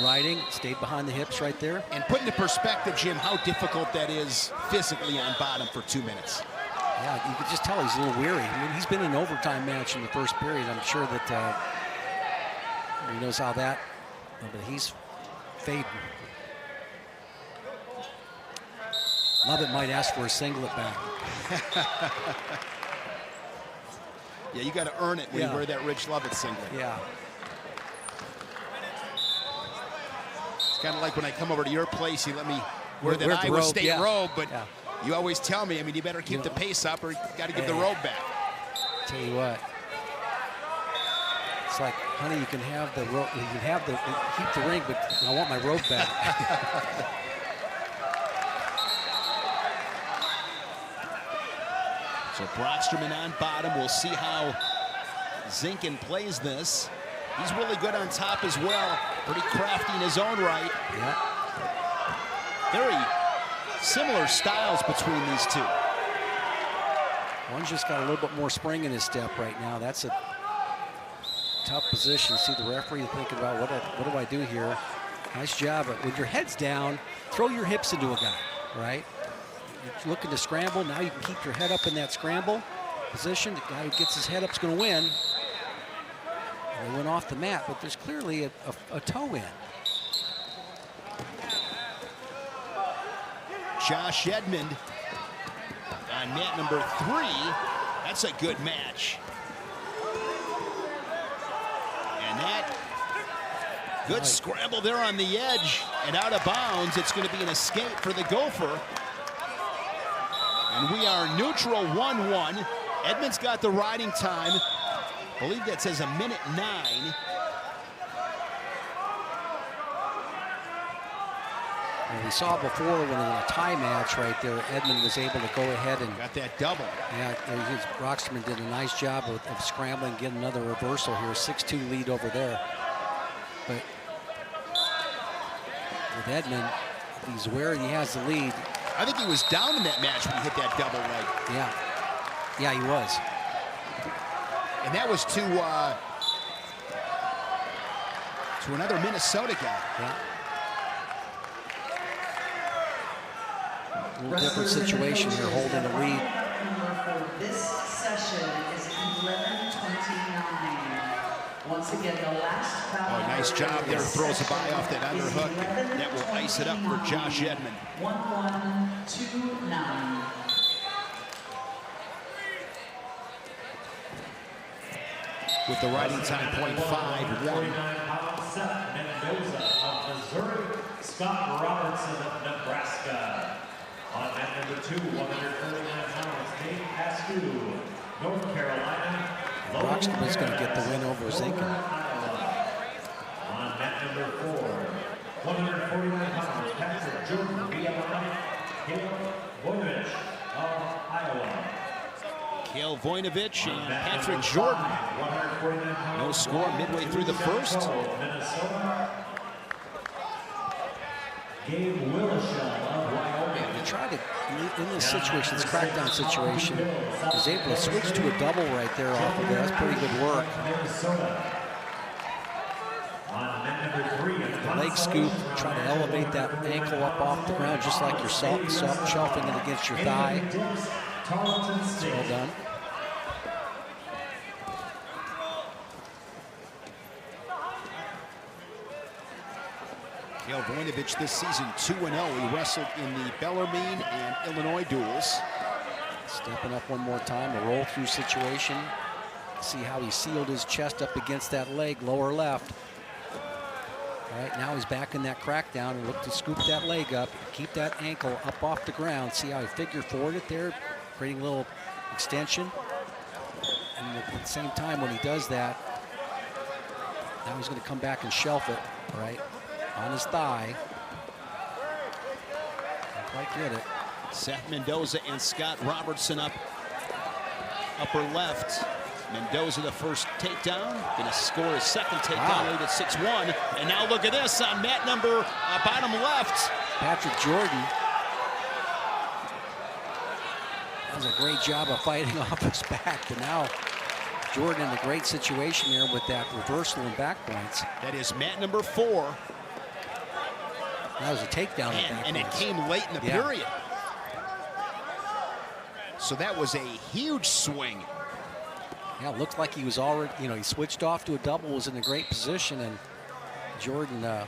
riding. Stayed behind the hips right there. And put into perspective, Jim, how difficult that is physically on bottom for 2 minutes. Yeah, you could just tell he's a little weary. I mean, he's been in an overtime match in the first period. I'm sure that he knows how that, but he's fading. Lovett might ask for a singlet back. Yeah, you got to earn it when you wear that Rich Lovett singlet. Yeah. It's kind of like when I come over to your place, you let me wear that Iowa State robe, but you always tell me, I mean, you better keep the pace up or you got to give the robe back. Tell you what, it's like, honey, you can have the robe, you can have keep the ring, but I want my robe back. So Brocksterman on bottom. We'll see how Zinkin plays this. He's really good on top as well. Pretty crafty in his own right. Yeah. Very similar styles between these two. One's just got a little bit more spring in his step right now. That's a tough position. See the referee thinking about what do I do here? Nice job. But when your head's down, throw your hips into a guy, right? You're looking to scramble. Now you can keep your head up in that scramble position. The guy who gets his head up is going to win. And they went off the mat, but there's clearly a toe in. Josh Edmond on mat number 3. That's a good match. And that good scramble there on the edge and out of bounds. It's going to be an escape for the Gopher. And we are neutral 1-1. Edmond's got the riding time. I believe that says 1:09. And we saw before when in a tie match right there, Edmond was able to go ahead and Got that double. yeah, Brocksterman did a nice job of scrambling, getting another reversal here. 6-2 lead over there. But with Edmond, if he's aware he has the lead. I think he was down in that match when he hit that double leg. Yeah. Yeah, he was. And that was to another Minnesota guy. Yeah. A little different situation here, holding the lead. For this session is 11:29. Once again, the last foul. Oh, nice job there. Throws a by off that underhook. That will ice it up for Josh Edmond. 11:29. With the riding time, 0.51. 49-pound Seth Mendoza of Missouri, Scott Robertson of Nebraska. On mat number 2, 149 pounds, Dave Askew, North Carolina. Brocksterman's going to get the win over Zinkin. On mat number 4, 149 pounds, Patrick Jordan, BMI, Caleb Voinovich of Iowa. Kale Voinovich and Patrick Jordan. No score midway through the first. Minnesota. Gabe Arnold of Wyoming. He tried to, in this situation, this crackdown situation, was able to switch to a double right there off of there. That's pretty good work. The leg scoop, try to elevate that ankle up off the ground just like you're soft shelving it against your thigh. It's well done. Kale Voinovich this season 2-0. He wrestled in the Bellarmine and Illinois duels. Stepping up one more time, a roll through situation. See how he sealed his chest up against that leg, lower left. All right, now he's back in that crackdown and look to scoop that leg up, keep that ankle up off the ground. See how he figure forward it there, creating a little extension. And at the same time, when he does that, now he's going to come back and shelf it, right, on his thigh. Can't quite get it. Seth Mendoza and Scott Robertson up upper left. Mendoza the first takedown, gonna score his second takedown, lead at 6-1. And now look at this on mat number bottom left. Patrick Jordan does a great job of fighting off his back, but now Jordan in a great situation here with that reversal and back points. That is mat number 4. That was a takedown at back and it points. came late in the period. So that was a huge swing. Yeah, it looked like he was already, you know, he switched off to a double, was in a great position, and Jordan, little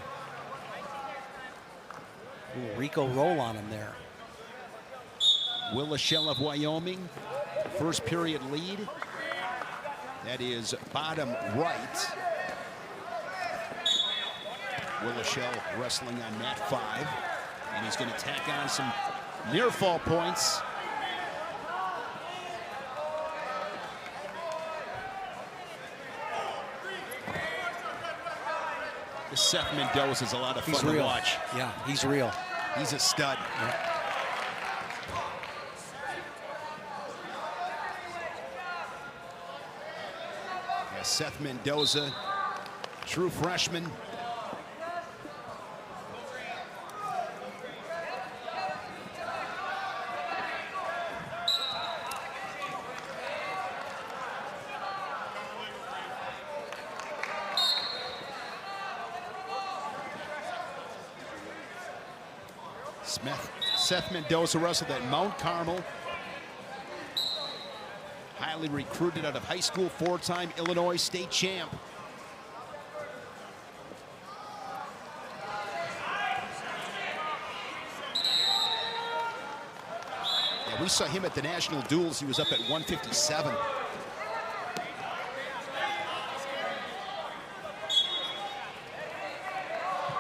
Rico roll on him there. Willashell of Wyoming, first period lead. That is bottom right. Willashell wrestling on mat 5, and he's going to tack on some near fall points. This Seth Mendoza is a lot of fun to watch. Yeah, he's real. He's a stud. Yeah. Seth Mendoza, true freshman. Seth Mendoza wrestled at Mount Carmel. Highly recruited out of high school, four-time Illinois state champ. Yeah, we saw him at the national duels. He was up at 157.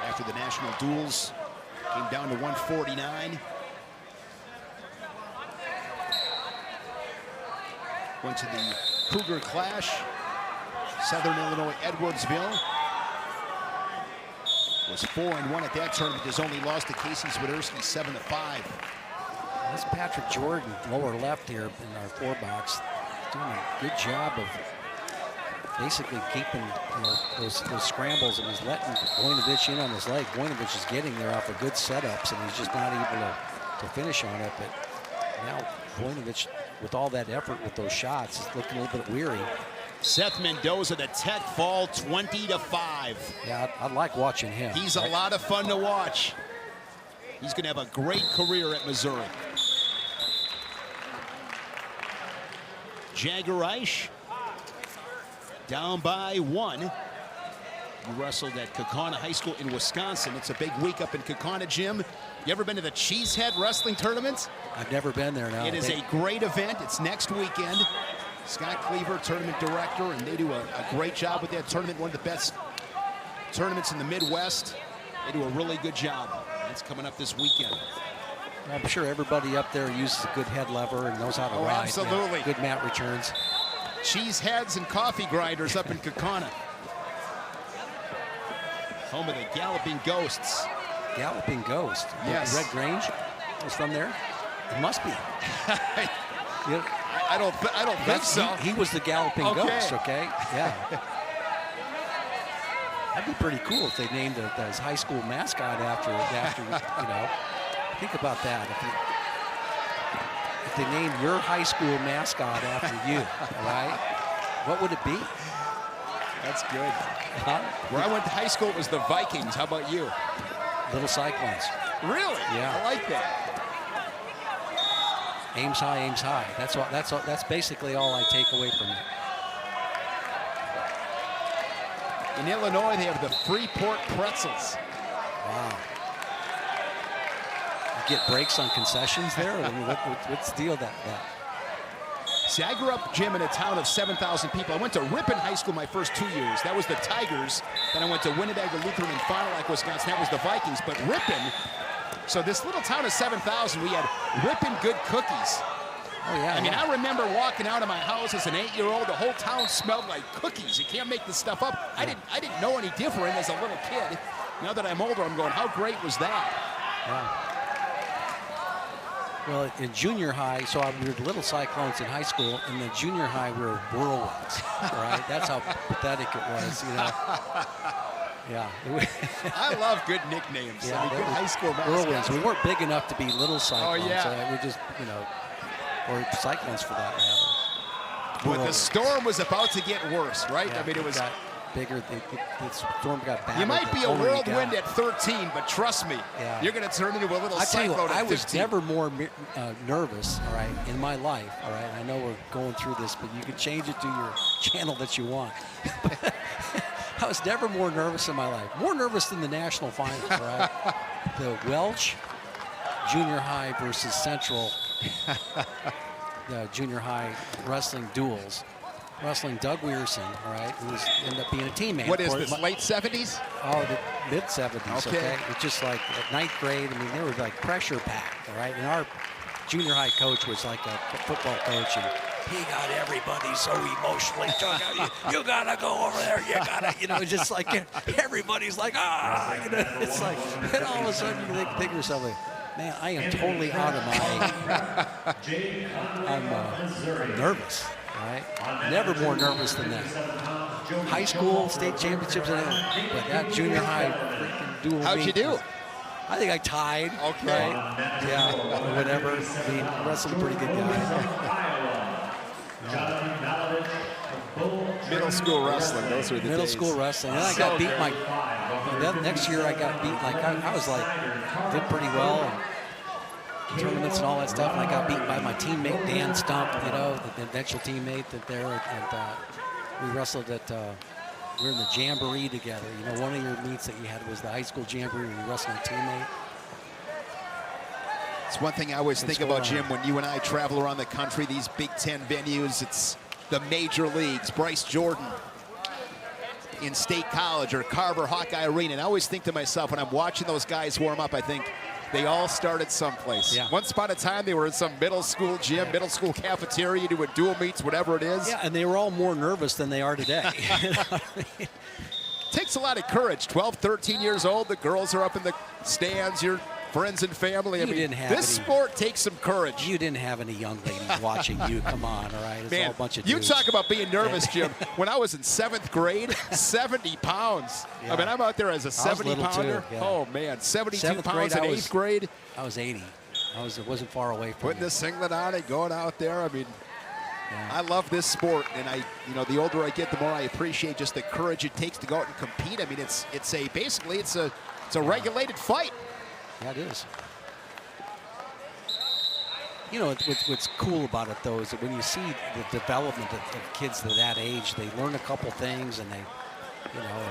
After the national duels, came down to 149. Went to the Cougar Clash, Southern Illinois, Edwardsville. Was 4-1 at that tournament. His only loss to Casey Swiderski, 7-5. That's Patrick Jordan, lower left here in our 4-box, doing a good job of basically keeping those scrambles, and he's letting Voinovich in on his leg. Voinovich is getting there off of good setups, and he's just not able to finish on it. But now Voinovich, with all that effort with those shots, is looking a little bit weary. Seth Mendoza, the tech fall, 20-5. Yeah, I like watching him. He's a lot of fun to watch. He's going to have a great career at Missouri. Jagger-Eish, down by 1. He wrestled at Kaukauna High School in Wisconsin. It's a big week up in Kaukauna, Jim. You ever been to the Cheesehead Wrestling Tournament? I've never been there now. It is a great event. It's next weekend. Scott Cleaver, tournament director, and they do a great job with that tournament. One of the best tournaments in the Midwest. They do a really good job. That's coming up this weekend. I'm sure everybody up there uses a good head lever and knows how to ride. Absolutely. Good mat returns. Cheese heads and coffee grinders up in Kaukauna. Home of the Galloping Ghosts. Galloping Ghost. Yes. Red Grange was from there? It must be. I don't think so. He was the Galloping Ghost, okay? Yeah. That'd be pretty cool if they named his high school mascot after you know. Think about that. If they named your high school mascot after you, right? What would it be? That's good. Huh? Where I went to high school, it was the Vikings. How about you? Little Cyclones. Really? Yeah. I like that. Aims high, aims high. That's basically all I take away from it. In Illinois, they have the Freeport Pretzels. Wow. You get breaks on concessions there? I mean, what's the deal with that? See, I grew up, Jim, in a town of 7,000 people. I went to Ripon High School my first 2 years. That was the Tigers. Then I went to Winnebago Lutheran in Fond du Lac, Wisconsin. That was the Vikings. But Ripon, so this little town of 7,000, we had Ripon Good Cookies. Oh, yeah. I mean, I remember walking out of my house as an 8-year-old. The whole town smelled like cookies. You can't make this stuff up. Yeah. I didn't know any different as a little kid. Now that I'm older, I'm going, how great was that? Yeah. Well, in junior high, so we were the Little Cyclones in high school. In the junior high, we were Whirlwinds, right? That's how pathetic it was, you know. Yeah. I love good nicknames. Yeah, I mean, good high school Whirlwinds. mascots. We weren't big enough to be Little Cyclones. Oh, yeah. So we're just, you know, or Cyclones for that matter. But the storm was about to get worse, right? Yeah, I mean, it was bigger. The storm got bad. You might be a whirlwind at 13, but trust me, yeah. You're going to turn into a little I tell you cyclone what, at I was 15. never more nervous, all right, in my life, all right. I know we're going through this, but you can change it to your channel that you want. I was never more nervous in my life. More nervous than the national finals, right? The Welch junior high versus Central junior high wrestling duels. Wrestling Doug Weirson, all right, who ended up being a teammate. What is this, late 70s? Oh, the mid-70s, okay? It's just like at ninth grade, I mean, they were like pressure packed, all right? And our junior high coach was like a football coach, and he got everybody so emotionally took out. You gotta go over there, you gotta, you know, just like everybody's like, you know, it's like, and all of a sudden you think to yourself, like, man, I am totally out of my, I'm nervous. All right, never more nervous than that. high school state championships, but that junior high freaking dual How'd you meet do? was- I think I tied. Okay. Right? Yeah, or whatever. I mean, Russell's a pretty good guy. Middle school wrestling, those were the Middle days. school wrestling. And I got beat that next year. I got beat I was like did pretty well in tournaments and all that stuff. And I got beat by my teammate Dan Stump, you know, the eventual teammate that there. And we wrestled at. We were in the jamboree together. You know, one of your meets that you had was the high school jamboree where you wrestled a teammate. It's one thing I always think about, Jim, when you and I travel around the country, these Big Ten venues, it's the major leagues. Bryce Jordan in State College or Carver Hawkeye Arena. And I always think to myself, when I'm watching those guys warm up, I think they all started someplace. Yeah. Once upon a time, they were in some middle school gym, middle school cafeteria, doing dual meets, whatever it is. Yeah, and they were all more nervous than they are today. Takes a lot of courage. 12, 13 years old, the girls are up in the stands, your friends and family. I mean, this sport takes some courage. You didn't have any young ladies watching you. Come on, all right? It's Man, all a bunch of you dudes. talk about being nervous, Jim. When I was in 7th grade, 70 pounds. Yeah. I mean, I'm out there as a 70-pounder. Yeah. Oh, man, 72 7th pounds in 8th grade. I was 80. It wasn't far away from Putting you. the singlet on and going out there. I mean, Yeah. I love this sport, and the older I get, the more I appreciate just the courage it takes to go out and compete. I mean, it's a regulated fight. Yeah, it is. You know, what's cool about it, though, is that when you see the development of kids to that age, they learn a couple things, and they, you know,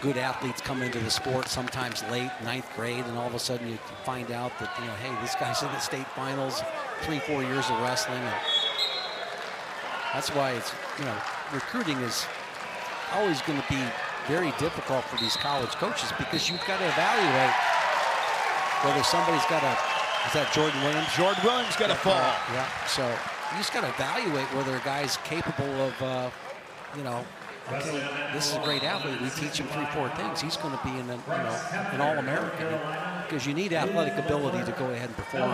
good athletes come into the sport sometimes late, 9th grade, and all of a sudden you find out that, you know, hey, this guy's in the state finals, 3-4 years of wrestling. And that's why it's, you know, recruiting is always going to be very difficult for these college coaches, because you've got to evaluate whether somebody's got a, is that Jordan Williams? Jordan Williams got a fall. Yeah, so you just got to evaluate whether a guy's capable of, you know, okay, this is a great athlete. We teach him 3-4 things. He's going to be an All-American, because you need athletic ability to go ahead and perform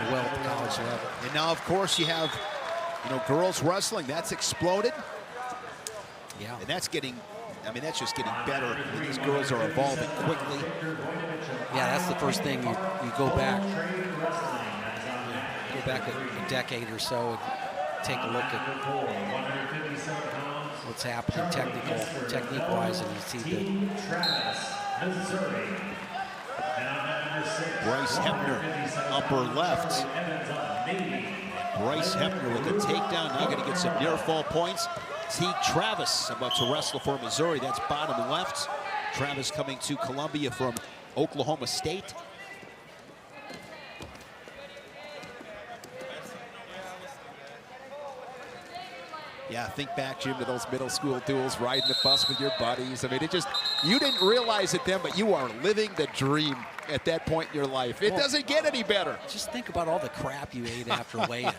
well at the college level. And now, of course, you have, you know, girls wrestling. That's exploded. Yeah. And that's getting, I mean, that's just getting better. These girls are evolving quickly. Yeah, that's the first thing you go back. Go back a decade or so and take a look at what's happening technique-wise, and you see Bryce Hepner, upper left. Bryce Hepner with a takedown. Now going to get some near fall points. Teague Travis about to wrestle for Missouri. That's bottom left. Travis coming to Columbia from Oklahoma State. Yeah, think back, Jim, to those middle school duels, riding the bus with your buddies. I mean, it just, you didn't realize it then, but you are living the dream at that point in your life. It doesn't get any better. Just think about all the crap you ate after weigh-in,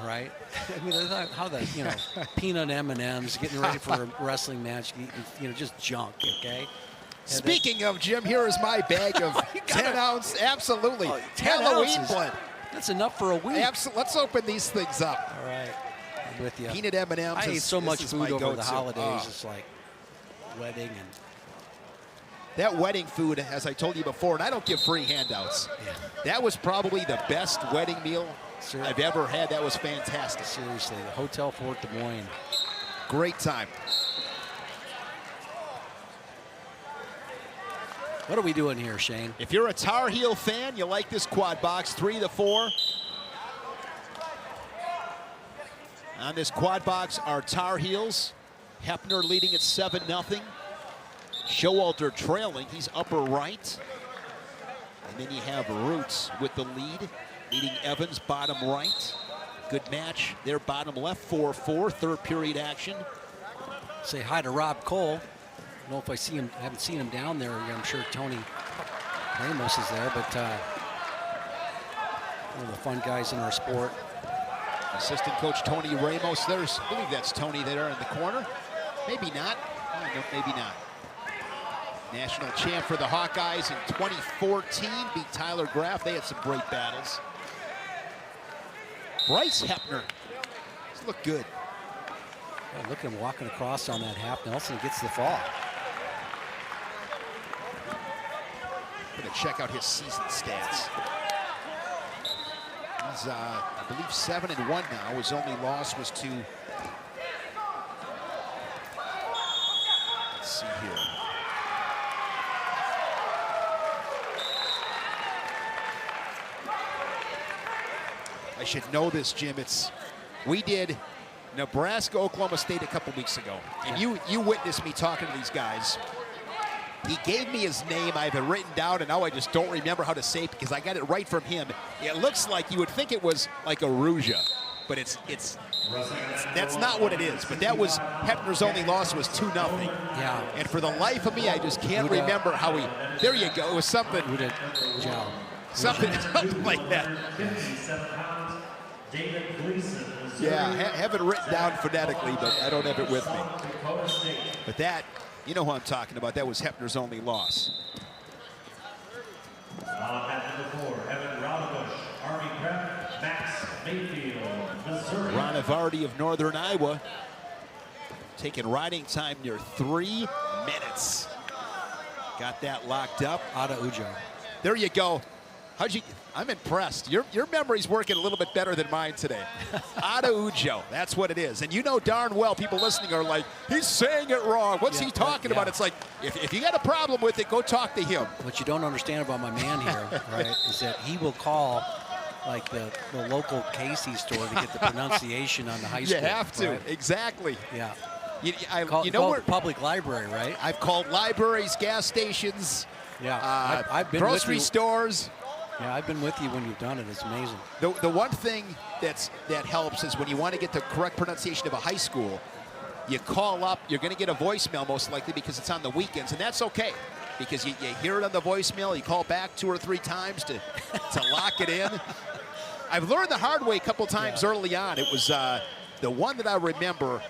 right? I mean, how the, you know, peanut M&Ms, getting ready for a wrestling match, you know, just junk, okay? Speaking of, Jim, here is my bag of 10-ounce, absolutely, 10 Halloween ounces. blend. That's enough for a week. Let's open these things up. All right, I'm with you. Peanut M&Ms. I ate so much food over the holidays. Oh. It's like wedding and that wedding food, as I told you before, and I don't give free handouts. Yeah. That was probably the best wedding meal I've ever had. That was fantastic. Seriously, the Hotel Fort Des Moines. Great time. What are we doing here, Shane? If you're a Tar Heel fan, you like this quad box, 3-4. On this quad box are Tar Heels. Hepner leading at 7-0. Showalter trailing, he's upper right. And then you have Roots with the lead, leading Evans bottom right. Good match there, bottom left, 4-4, third period action. Say hi to Rob Cole. I don't know if I see him, I haven't seen him down there. I'm sure Tony Ramos is there, but one of the fun guys in our sport. Assistant coach Tony Ramos, I believe that's Tony there in the corner. Maybe not, no, maybe not. National champ for the Hawkeyes in 2014, beat Tyler Graff. They had some great battles. Bryce Hepner, Look good. Yeah, look at him walking across on that half Nelson. He gets the fall. Going to check out his season stats. He's, I believe, 7-1 now. His only loss was to, let's see here. I should know this, Jim. We did Nebraska, Oklahoma State a couple weeks ago. And you witnessed me talking to these guys. He gave me his name. I have it written down, and now I just don't remember how to say it because I got it right from him. It looks like you would think it was like Aruja, but that's not what it is. But that was Hepner's only loss was 2-0. Yeah. And for the life of me, I just can't remember how he. There you go. It was something. Something like that. Yeah, have it written down phonetically, but I don't have it with me. But that, you know who I'm talking about. That was Hepner's only loss. Ranavardi of Northern Iowa taking riding time near 3 minutes. Got that locked up. Ada Ujo. There you go. I'm impressed. Your memory's working a little bit better than mine today. Ada Ujo, that's what it is. And you know darn well people listening are like, he's saying it wrong. What's he talking about? It's like, if you got a problem with it, go talk to him. What you don't understand about my man here, right, is that he will call like the local Casey store to get the pronunciation on the high school. You have to, right? Exactly. Yeah. You know where the public library, right? I've called libraries, gas stations, I've been grocery with you. stores. Yeah, I've been with you when you've done it. It's amazing. The one thing that helps is when you want to get the correct pronunciation of a high school, you call up, you're going to get a voicemail most likely because it's on the weekends, and that's okay. Because you hear it on the voicemail, you call back 2 or 3 times to lock it in. I've learned the hard way a couple times early on. It was the one that I remember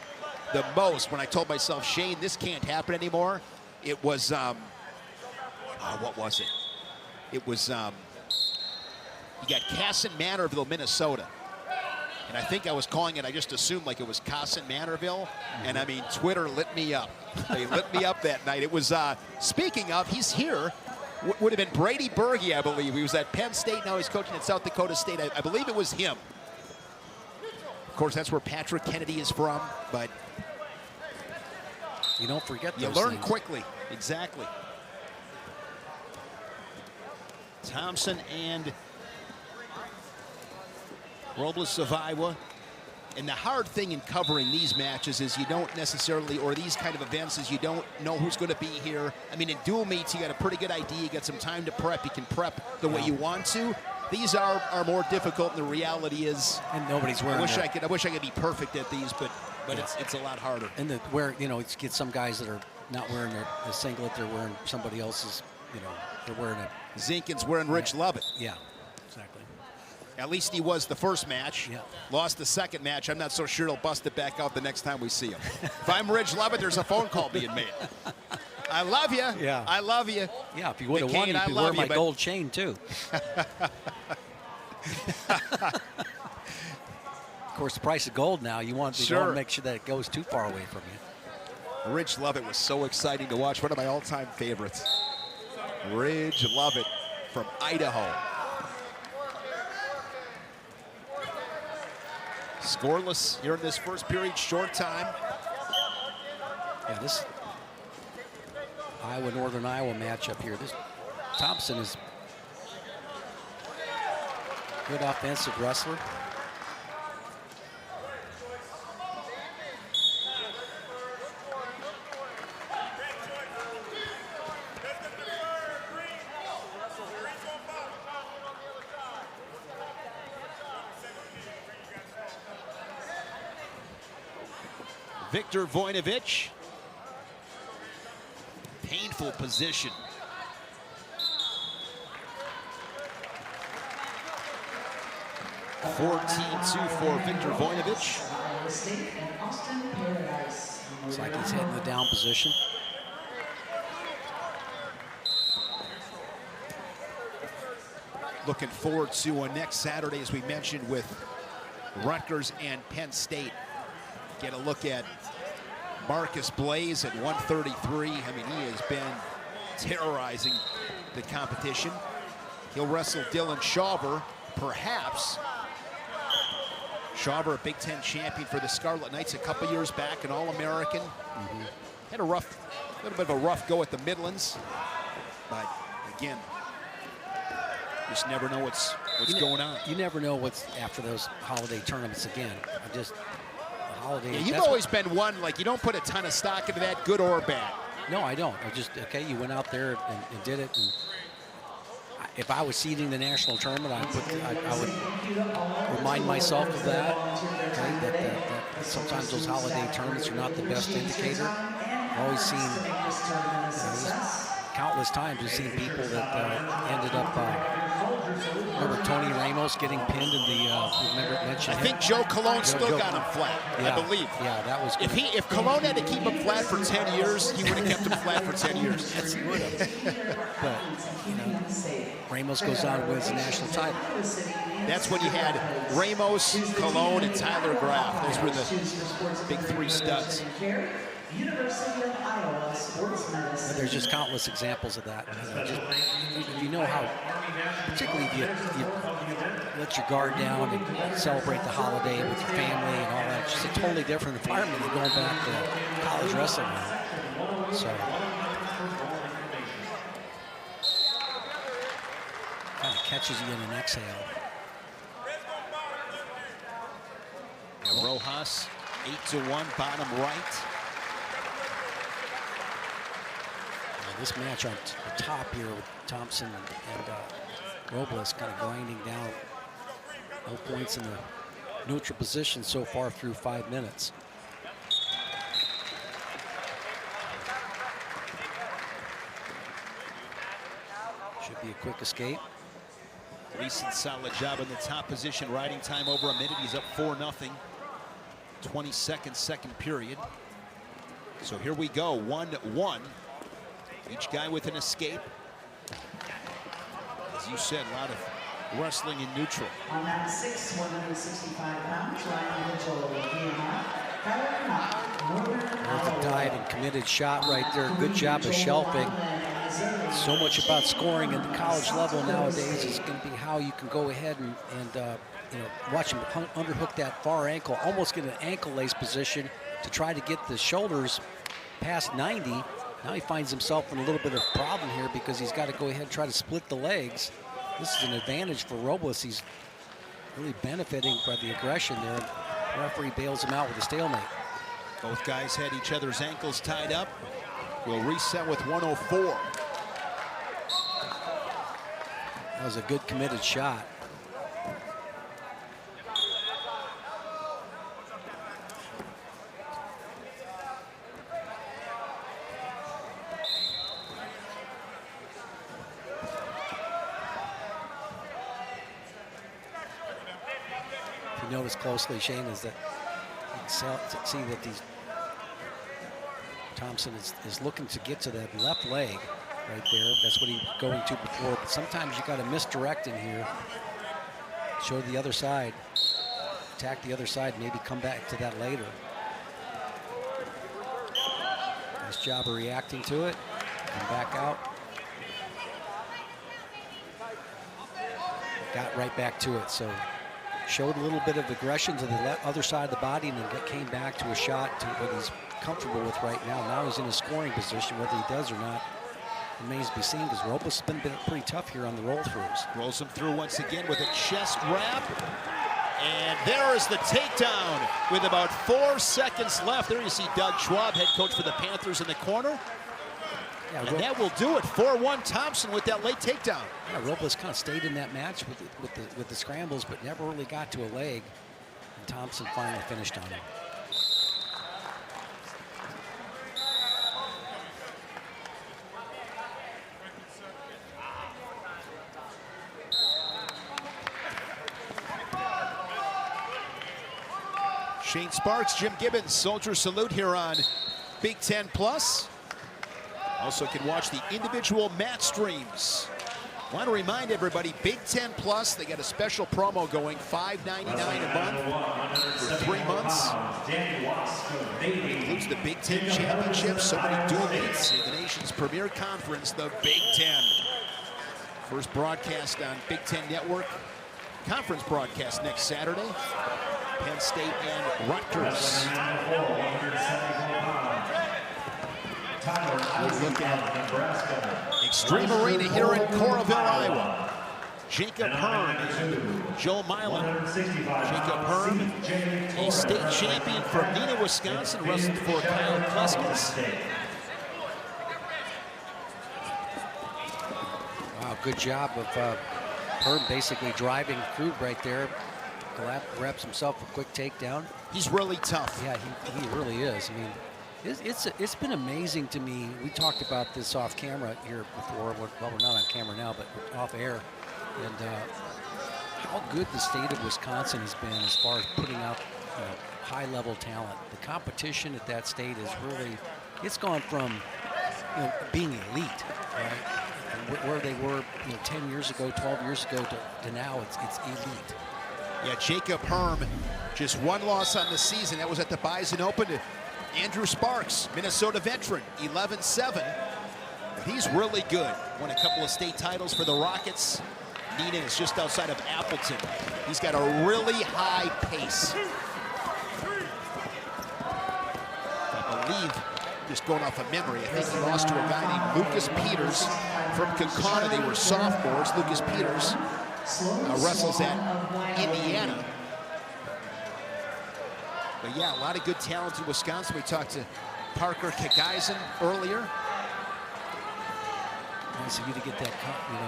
the most when I told myself, Shane, this can't happen anymore. It was, what was it? It was, you got Casson Manorville, Minnesota. And I think I was calling it, I just assumed like it was Casson Manorville. And I mean, Twitter lit me up. They lit me up that night. It was, speaking of, he's here. Would have been Brady Berge, I believe. He was at Penn State, now he's coaching at South Dakota State. I believe it was him. Of course, that's where Patrick Kennedy is from, but you don't forget those you learn things. quickly. Exactly. Thompson and Robles of Iowa. And the hard thing in covering these matches is you don't necessarily, or these kind of events, is you don't know who's going to be here. I mean, in dual meets, you got a pretty good idea. You got some time to prep. You can prep the way you want to. These are more difficult, and the reality is, and nobody's wearing. I wish I could be perfect at these, but it's a lot harder. And it's get some guys that are not wearing a singlet, they're wearing somebody else's. They're wearing it. Zinkin's wearing Rich Lovett. Yeah, exactly. At least he was the first match. Yeah. Lost the second match. I'm not so sure he'll bust it back out the next time we see him. If I'm Rich Lovett, there's a phone call being made. I love you. Yeah. I love you. Yeah, if you would have won, you'd be wearing my gold chain, too. Of course, the price of gold now, you want to make sure that it goes too far away from you. Rich Lovett was so exciting to watch. One of my all-time favorites. Ridge Lovett from Idaho. Scoreless here in this first period, short time. Yeah, this Northern Iowa matchup here. This Thompson is good offensive wrestler. Victor Voinovich. Painful position. (14-2) for Victor Voinovich. Looks like he's hitting the down position. Looking forward to next Saturday, as we mentioned, with Rutgers and Penn State. Get a look at Marcus Blaze at 133. I mean, he has been terrorizing the competition. He'll wrestle Dylan Shawver, perhaps. Shawver, a Big Ten champion for the Scarlet Knights a couple years back, an All-American. Had a little bit of a rough go at the Midlands, but again, just never know what's going on. You never know what's after those holiday tournaments again. Yeah, you've always been one, like, you don't put a ton of stock into that, good or bad. No, I don't. Okay, you went out there and did it. And if I was seeding the national tournament, I would remind myself of that. Okay, that sometimes those holiday tournaments are not the best indicator. I've always seen, countless times we've seen people that ended up. Remember Tony Ramos getting pinned in the. Remember mentioned. I think Joe Colon still got him flat. Yeah, I believe. Yeah, that was. If Colon had to keep him flat for 10 years, he would have kept him flat for 10 years. Yes, he would have. But Ramos goes on and wins the national title. That's when you had Ramos, Colon, and Tyler Graff. Those were the big three studs. University of Iowa sports medicine. There's just countless examples of that. You know how, particularly if you let your guard down and celebrate the holiday with your family and all that. It's just a totally different environment than going back to college wrestling now. So kind of catches you in an exhale. And Rojas, 8-1, bottom right. This match on the top here with Thompson and Robles kind of grinding down. No points in the neutral position so far through 5 minutes. Should be a quick escape. Recent solid job in the top position. Riding time over a minute. He's up 4-0. 22nd second period. So here we go, 1-1. Each guy with an escape. As you said, a lot of wrestling in neutral. On that 6, 165 pounds, Ryan Mitchell, There's a dive and committed shot right there. Good job of shelving. So much about scoring at the college level nowadays is going to be how you can go ahead and watch him underhook that far ankle, almost get an ankle lace position to try to get the shoulders past 90. Now he finds himself in a little bit of a problem here because he's got to go ahead and try to split the legs. This is an advantage for Robles. He's really benefiting by the aggression there. The referee bails him out with a stalemate. Both guys had each other's ankles tied up. We'll reset with 104. That was a good committed shot. If you notice closely, Shane, is that you can see that Thompson is looking to get to that left leg right there. That's what he's going to before. But sometimes you got to misdirect in here. Show the other side. Attack the other side, maybe come back to that later. Nice job of reacting to it. Come back out. Got right back to it. So showed a little bit of aggression to the other side of the body and then came back to a shot to what he's comfortable with right now. Now he's in a scoring position. Whether he does or not remains to be seen because Robles has been pretty tough here on the roll-throughs. Rolls him through once again with a chest wrap. And there is the takedown with about 4 seconds left. There you see Doug Schwab, head coach for the Panthers, in the corner. Yeah, and that will do it. 4-1 Thompson with that late takedown. Yeah, Robles kind of stayed in that match with the scrambles, but never really got to a leg. And Thompson finally finished on him. Shane Sparks, Jim Gibbons, Soldier Salute here on Big Ten Plus. Also can watch the individual match streams Want to remind everybody, Big Ten Plus, they got a special promo going, $5.99 a month for 3 months. Includes the Big Ten Championship, so many dual meets in the nation's premier conference, the Big Ten. First broadcast on Big Ten Network. Conference broadcast next Saturday. Penn State and Rutgers. We look at Extreme Arena here in Coralville, Iowa. Jacob Herm and Joe Milan. Jacob Herm, a state champion from Neenah, Wisconsin, wrestled for Kyle Kleskens. Wow, good job of Herm basically driving through right there. Grabs himself a quick takedown. He's really tough. Yeah, he really is. I mean, it's been amazing to me. We talked about this off camera here before. Well, we're not on camera now, but off air. And how good the state of Wisconsin has been as far as putting out high-level talent. The competition at that state is really, it's gone from being elite, right? And where they were 10 years ago, 12 years ago to now, it's elite. Yeah, Jacob Herm, just one loss on the season. That was at the Bison Open to Andrew Sparks, Minnesota veteran, 11-7. He's really good. Won a couple of state titles for the Rockets. Neenah is just outside of Appleton. He's got a really high pace. I believe, just going off of memory, I think he lost to a guy named Lucas Peters from Kaukauna. They were sophomores. Lucas Peters wrestles at Indiana. But yeah, a lot of good talent in Wisconsin. We talked to Parker Kekaisen earlier. Nice of you to get that,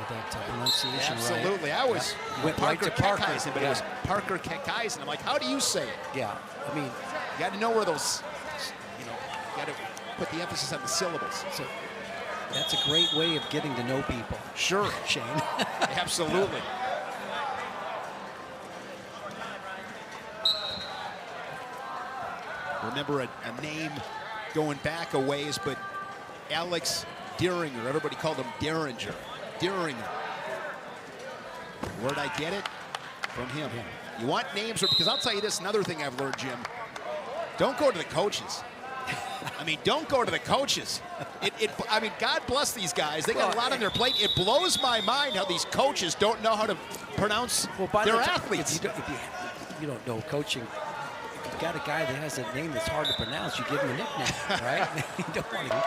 that pronunciation right. Absolutely. I was went Parker right to Parker. Kekaisen, but it was Parker Kekaisen. I'm like, how do you say it? Yeah, I mean, you got to know where those, you got to put the emphasis on the syllables. So that's a great way of getting to know people. Sure, Shane. Absolutely. Remember a name going back a ways, but Alex Dieringer, everybody called him Derringer. Dieringer. Where'd I get it? From him. You want names, because I'll tell you this, another thing I've learned, Jim. Don't go to the coaches. I mean, don't go to the coaches. I mean, God bless these guys. They got a lot on their plate. It blows my mind how these coaches don't know how to pronounce their athletes. If you don't know coaching, if you've got a guy that has a name that's hard to pronounce, you give him a nickname, right? You don't want to.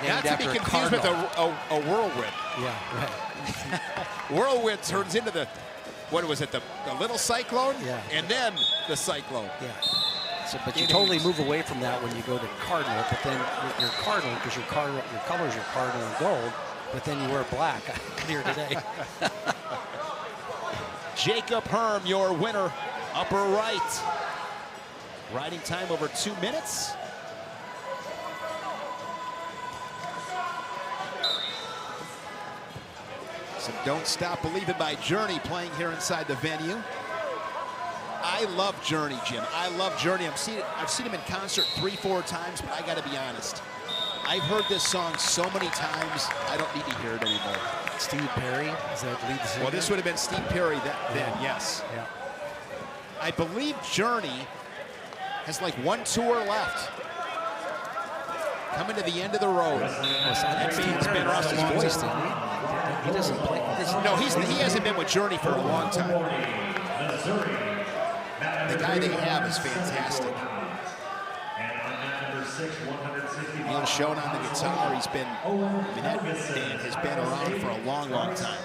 Not to be confused with a whirlwind. Yeah, right. Whirlwind turns into the, what was it, the little cyclone? Yeah. And then the cyclone. Yeah. So, but you totally move away from that when you go to Cardinal, but then you're Cardinal because your colors are Cardinal and gold, but then you wear black here today. Jacob Herm, your winner, upper right. Riding time over 2 minutes. Some Don't Stop Believin' by Journey playing here inside the venue. I love Journey, Jim. I love Journey. I've seen him in concert 3-4 times, but I gotta be honest. I've heard this song so many times, I don't need to hear it anymore. Steve Perry, is that lead singer? Well, this would have been Steve Perry then, yes. Yeah. I believe Journey has like one tour left. Coming to the end of the road. That means Ben lost his voice, didn't he? He doesn't play. No, he hasn't been with Journey for a long time. The guy they have is fantastic. Neil Schoen on the guitar. He's been, that band has been around for a long, long time.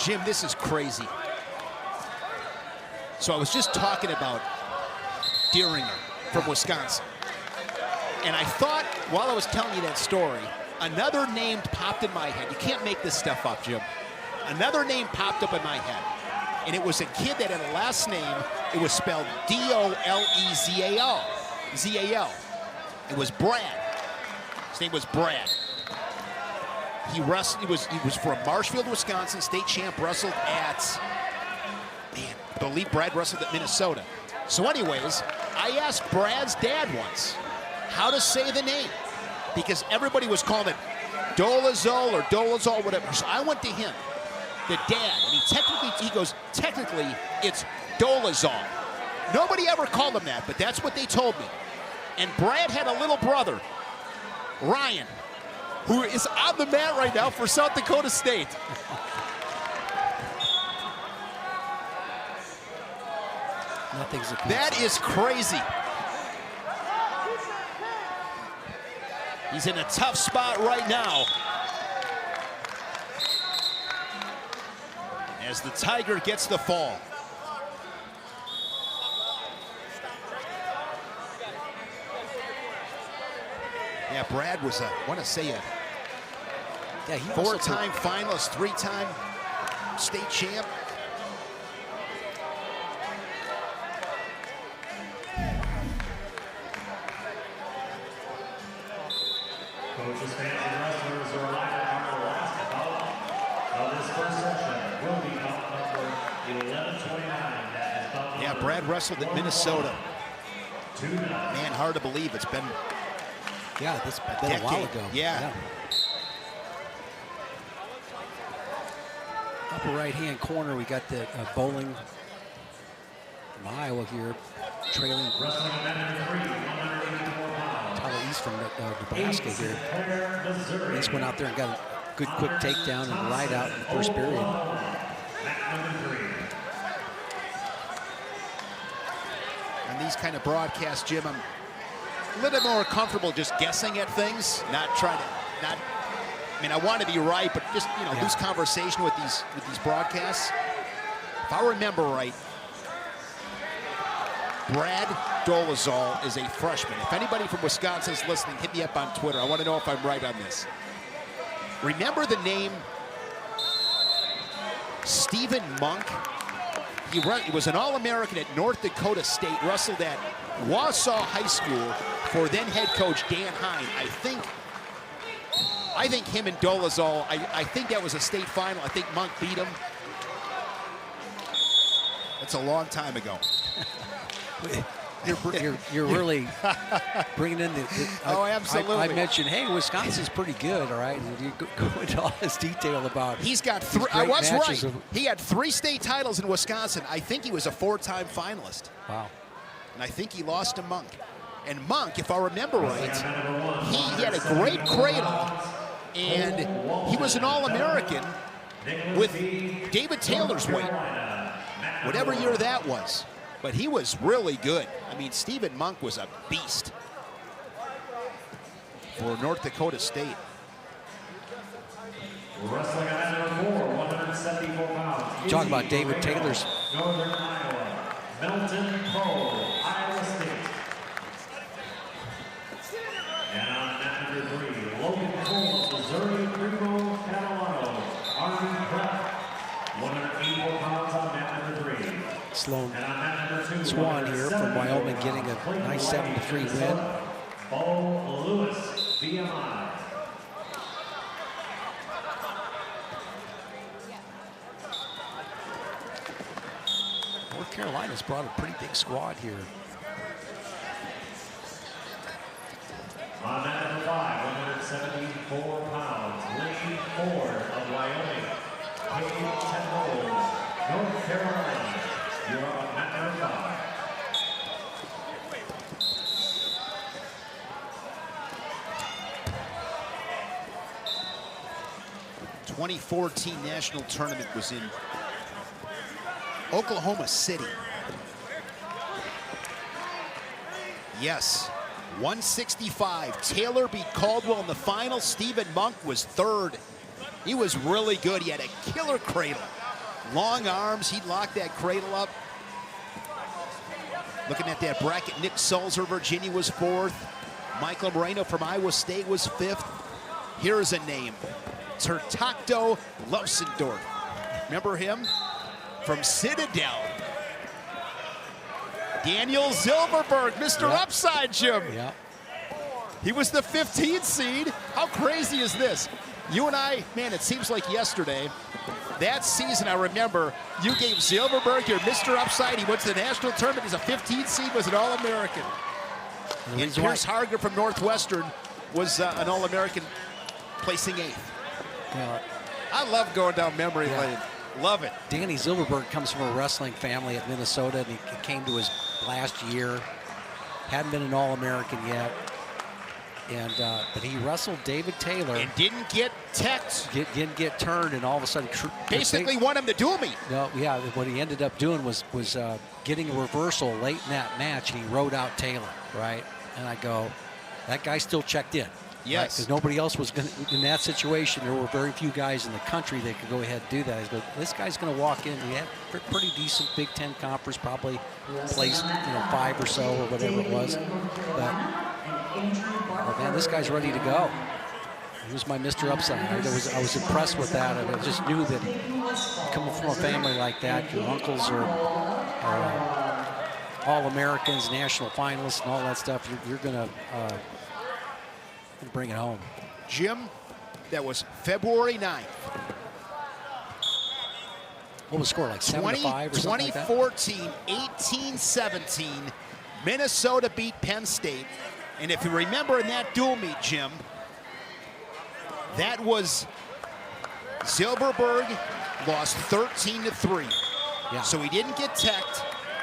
Jim, this is crazy. So I was just talking about Dieringer from Wisconsin. And I thought, while I was telling you that story, another name popped in my head. You can't make this stuff up, Jim. Another name popped up in my head. And it was a kid that had a last name, it was spelled D-O-L-E-Z-A-L. Z-A-L. It was Brad. His name was Brad. He wrestled, he was from Marshfield, Wisconsin, state champ, wrestled at, man, I believe Brad wrestled at Minnesota. So anyways, I asked Brad's dad once how to say the name, because everybody was calling it Dolezal or Dolezal, whatever. So I went to him, the dad, and he goes, technically, it's Dolezal. Nobody ever called him that, but that's what they told me. And Brad had a little brother, Ryan, who is on the mat right now for South Dakota State. Nothing's a That is crazy. He's in a tough spot right now. As the Tiger gets the fall. Yeah, Brad was, I want to say, a four-time finalist, three-time state champ. Coaches, fans, and wrestlers are alive on the last bout of this first session. Will be bout number 1129. That is bout Yeah, Brad wrestled at Minnesota. Man, hard to believe it's been this been a while ago. Yeah. Upper right-hand corner, we got the bowling from Iowa here, trailing Wrestling event number 3, 184 pounds. Tyler East from Nebraska here. East went out there and got a good quick takedown and ride out in the first period. On these kind of broadcasts, Jim, I'm a little more comfortable just guessing at things, not trying to, I mean, I want to be right, but just, lose conversation with these broadcasts. If I remember right, Brad Dolezal is a freshman. If anybody from Wisconsin is listening, hit me up on Twitter. I want to know if I'm right on this. Remember the name Stephen Monk? He was an All-American at North Dakota State, wrestled at Wausau High School for then head coach Dan Hine. I think him and Dolezal, I think that was a state final. I think Monk beat him. That's a long time ago. You're really bringing in oh, absolutely. I mentioned, hey, Wisconsin's pretty good, all right? And you go into all this detail about. He's got three. I was right. He had 3 state titles in Wisconsin. I think he was a 4-time finalist. Wow. And I think he lost to Monk. And Monk, if I remember right, he had a great cradle, and he was an All-American with David Taylor's weight, whatever year that was. But he was really good. I mean, Stephen Monk was a beast for North Dakota State. Wrestling at number 4, 174 pounds. Talk about David Taylor's. Northern Iowa, Melton Cole, Iowa State. And on mat number 3, Logan Cole, Missouri, Primo Catalano, Army Prep, 184 pounds on mat number 3. Sloan And on mat number 2, Swan here from Wyoming getting a nice 7-3 win. Bo Lewis, VMI. North Carolina's brought a pretty big squad here. On mat number 5, 174 pounds, Lane Ford of Wyoming, Gabe Arnold, North Carolina. You're on mat number 5. The 2014 national tournament was in Oklahoma City. Yes, 165. Taylor beat Caldwell in the final. Stephen Monk was third. He was really good. He had a killer cradle. Long arms, he'd lock that cradle up. Looking at that bracket, Nick Seltzer, Virginia, was 4th. Michael Moreno from Iowa State was 5th. Here's a name, Tertacto Lovsendorf. Remember him? from Citadel. Daniel Zilverberg, Mr. Yep. Upside, Jim. Yeah. He was the 15th seed. How crazy is this? You and I, man, it seems like yesterday. That season, I remember, you gave Zilverberg your Mr. Upside. He went to the national tournament. He's a 15th seed, was an All-American. And Pierce Harger from Northwestern was an All-American, placing 8th. Yeah. I love going down memory lane. Love it. Danny Zilverberg comes from a wrestling family at Minnesota, and he came to his last year. Hadn't been an All-American yet. And but he wrestled David Taylor. And didn't get teched. Didn't get turned, and all of a sudden... Basically won him to duel meet. No, yeah, what he ended up doing was getting a reversal late in that match, and he rode out Taylor, right? And I go, that guy still checked in. Yes. Because nobody else was going to, in that situation, there were very few guys in the country that could go ahead and do that. I go, this guy's going to walk in. He had pretty decent Big Ten conference, probably placed, 5 or so or whatever it was. But man, this guy's ready to go. He was my Mr. Upside. I was impressed with that, and I just knew that coming from a family like that, your uncles are All-Americans, national finalists, and all that stuff. You're going to bring it home. Jim, that was February 9th. What was the score, like 7-5 or something like that? 2014, 18-17, Minnesota beat Penn State. And if you remember in that dual meet, Jim, that was Zilverberg lost 13-3. Yeah. So he didn't get teched.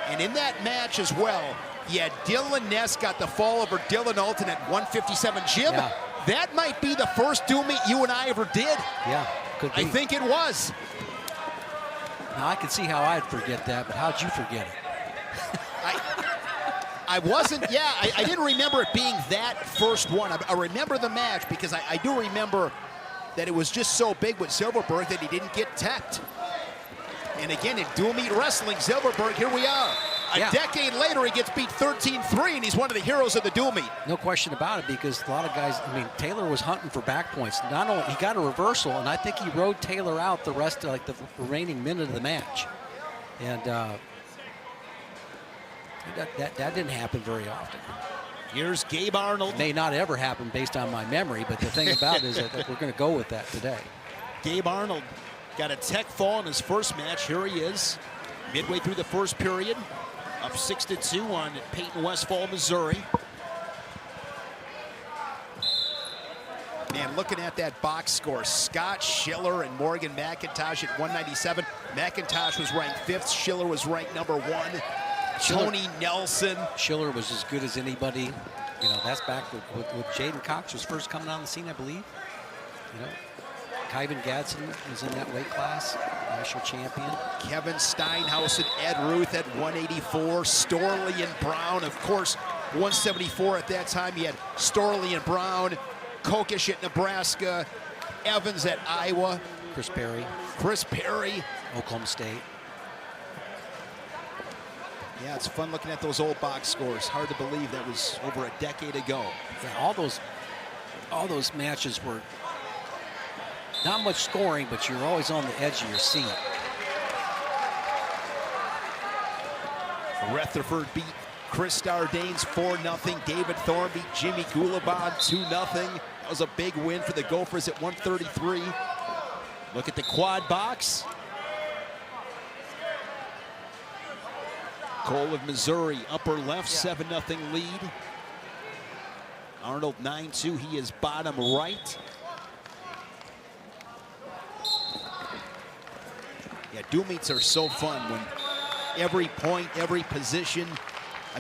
And in that match as well, you had Dylan Ness got the fall over Dylan Alton at 157. Jim, that might be the first dual meet you and I ever did. Yeah, could be. I think it was. Now, I can see how I'd forget that, but how'd you forget it? I wasn't, I didn't remember it being that first one. I remember the match because I do remember that it was just so big with Zilverberg that he didn't get teched. And again, in dual meet wrestling, Zilverberg, here we are. A decade later, he gets beat 13-3, and he's one of the heroes of the dual meet. No question about it, because a lot of guys, Taylor was hunting for back points. Not only, he got a reversal, and I think he rode Taylor out the rest of, the remaining minute of the match. And that didn't happen very often. Here's Gabe Arnold. It may not ever happen based on my memory, but the thing about it is that we're going to go with that today. Gabe Arnold got a tech fall in his first match. Here he is, midway through the first period, up 6-2 on Peyton Westfall, Missouri. Man, looking at that box score, Scott Schiller and Morgan McIntosh at 197. McIntosh was ranked 5th. Schiller was ranked number 1. Tony Nelson. Schiller was as good as anybody. That's back with Jaden Cox was first coming on the scene, I believe. Kyvan Gadsden was in that weight class, national champion. Kevin Steinhaus and Ed Ruth at 184. Storley and Brown, of course, 174 at that time. You had Storley and Brown, Kokish at Nebraska, Evans at Iowa. Chris Perry, Oklahoma State. Yeah, it's fun looking at those old box scores. Hard to believe that was over a decade ago. Yeah, all those matches were not much scoring, but you're always on the edge of your seat. Rutherford beat Chris Dardanes 4-0. David Thorne beat Jimmy Goulabon 2-0. That was a big win for the Gophers at 133. Look at the quad box. Cole of Missouri, upper left, 7-0 lead. Arnold 9-2, he is bottom right. Yeah, dual meets are so fun when every point, every position.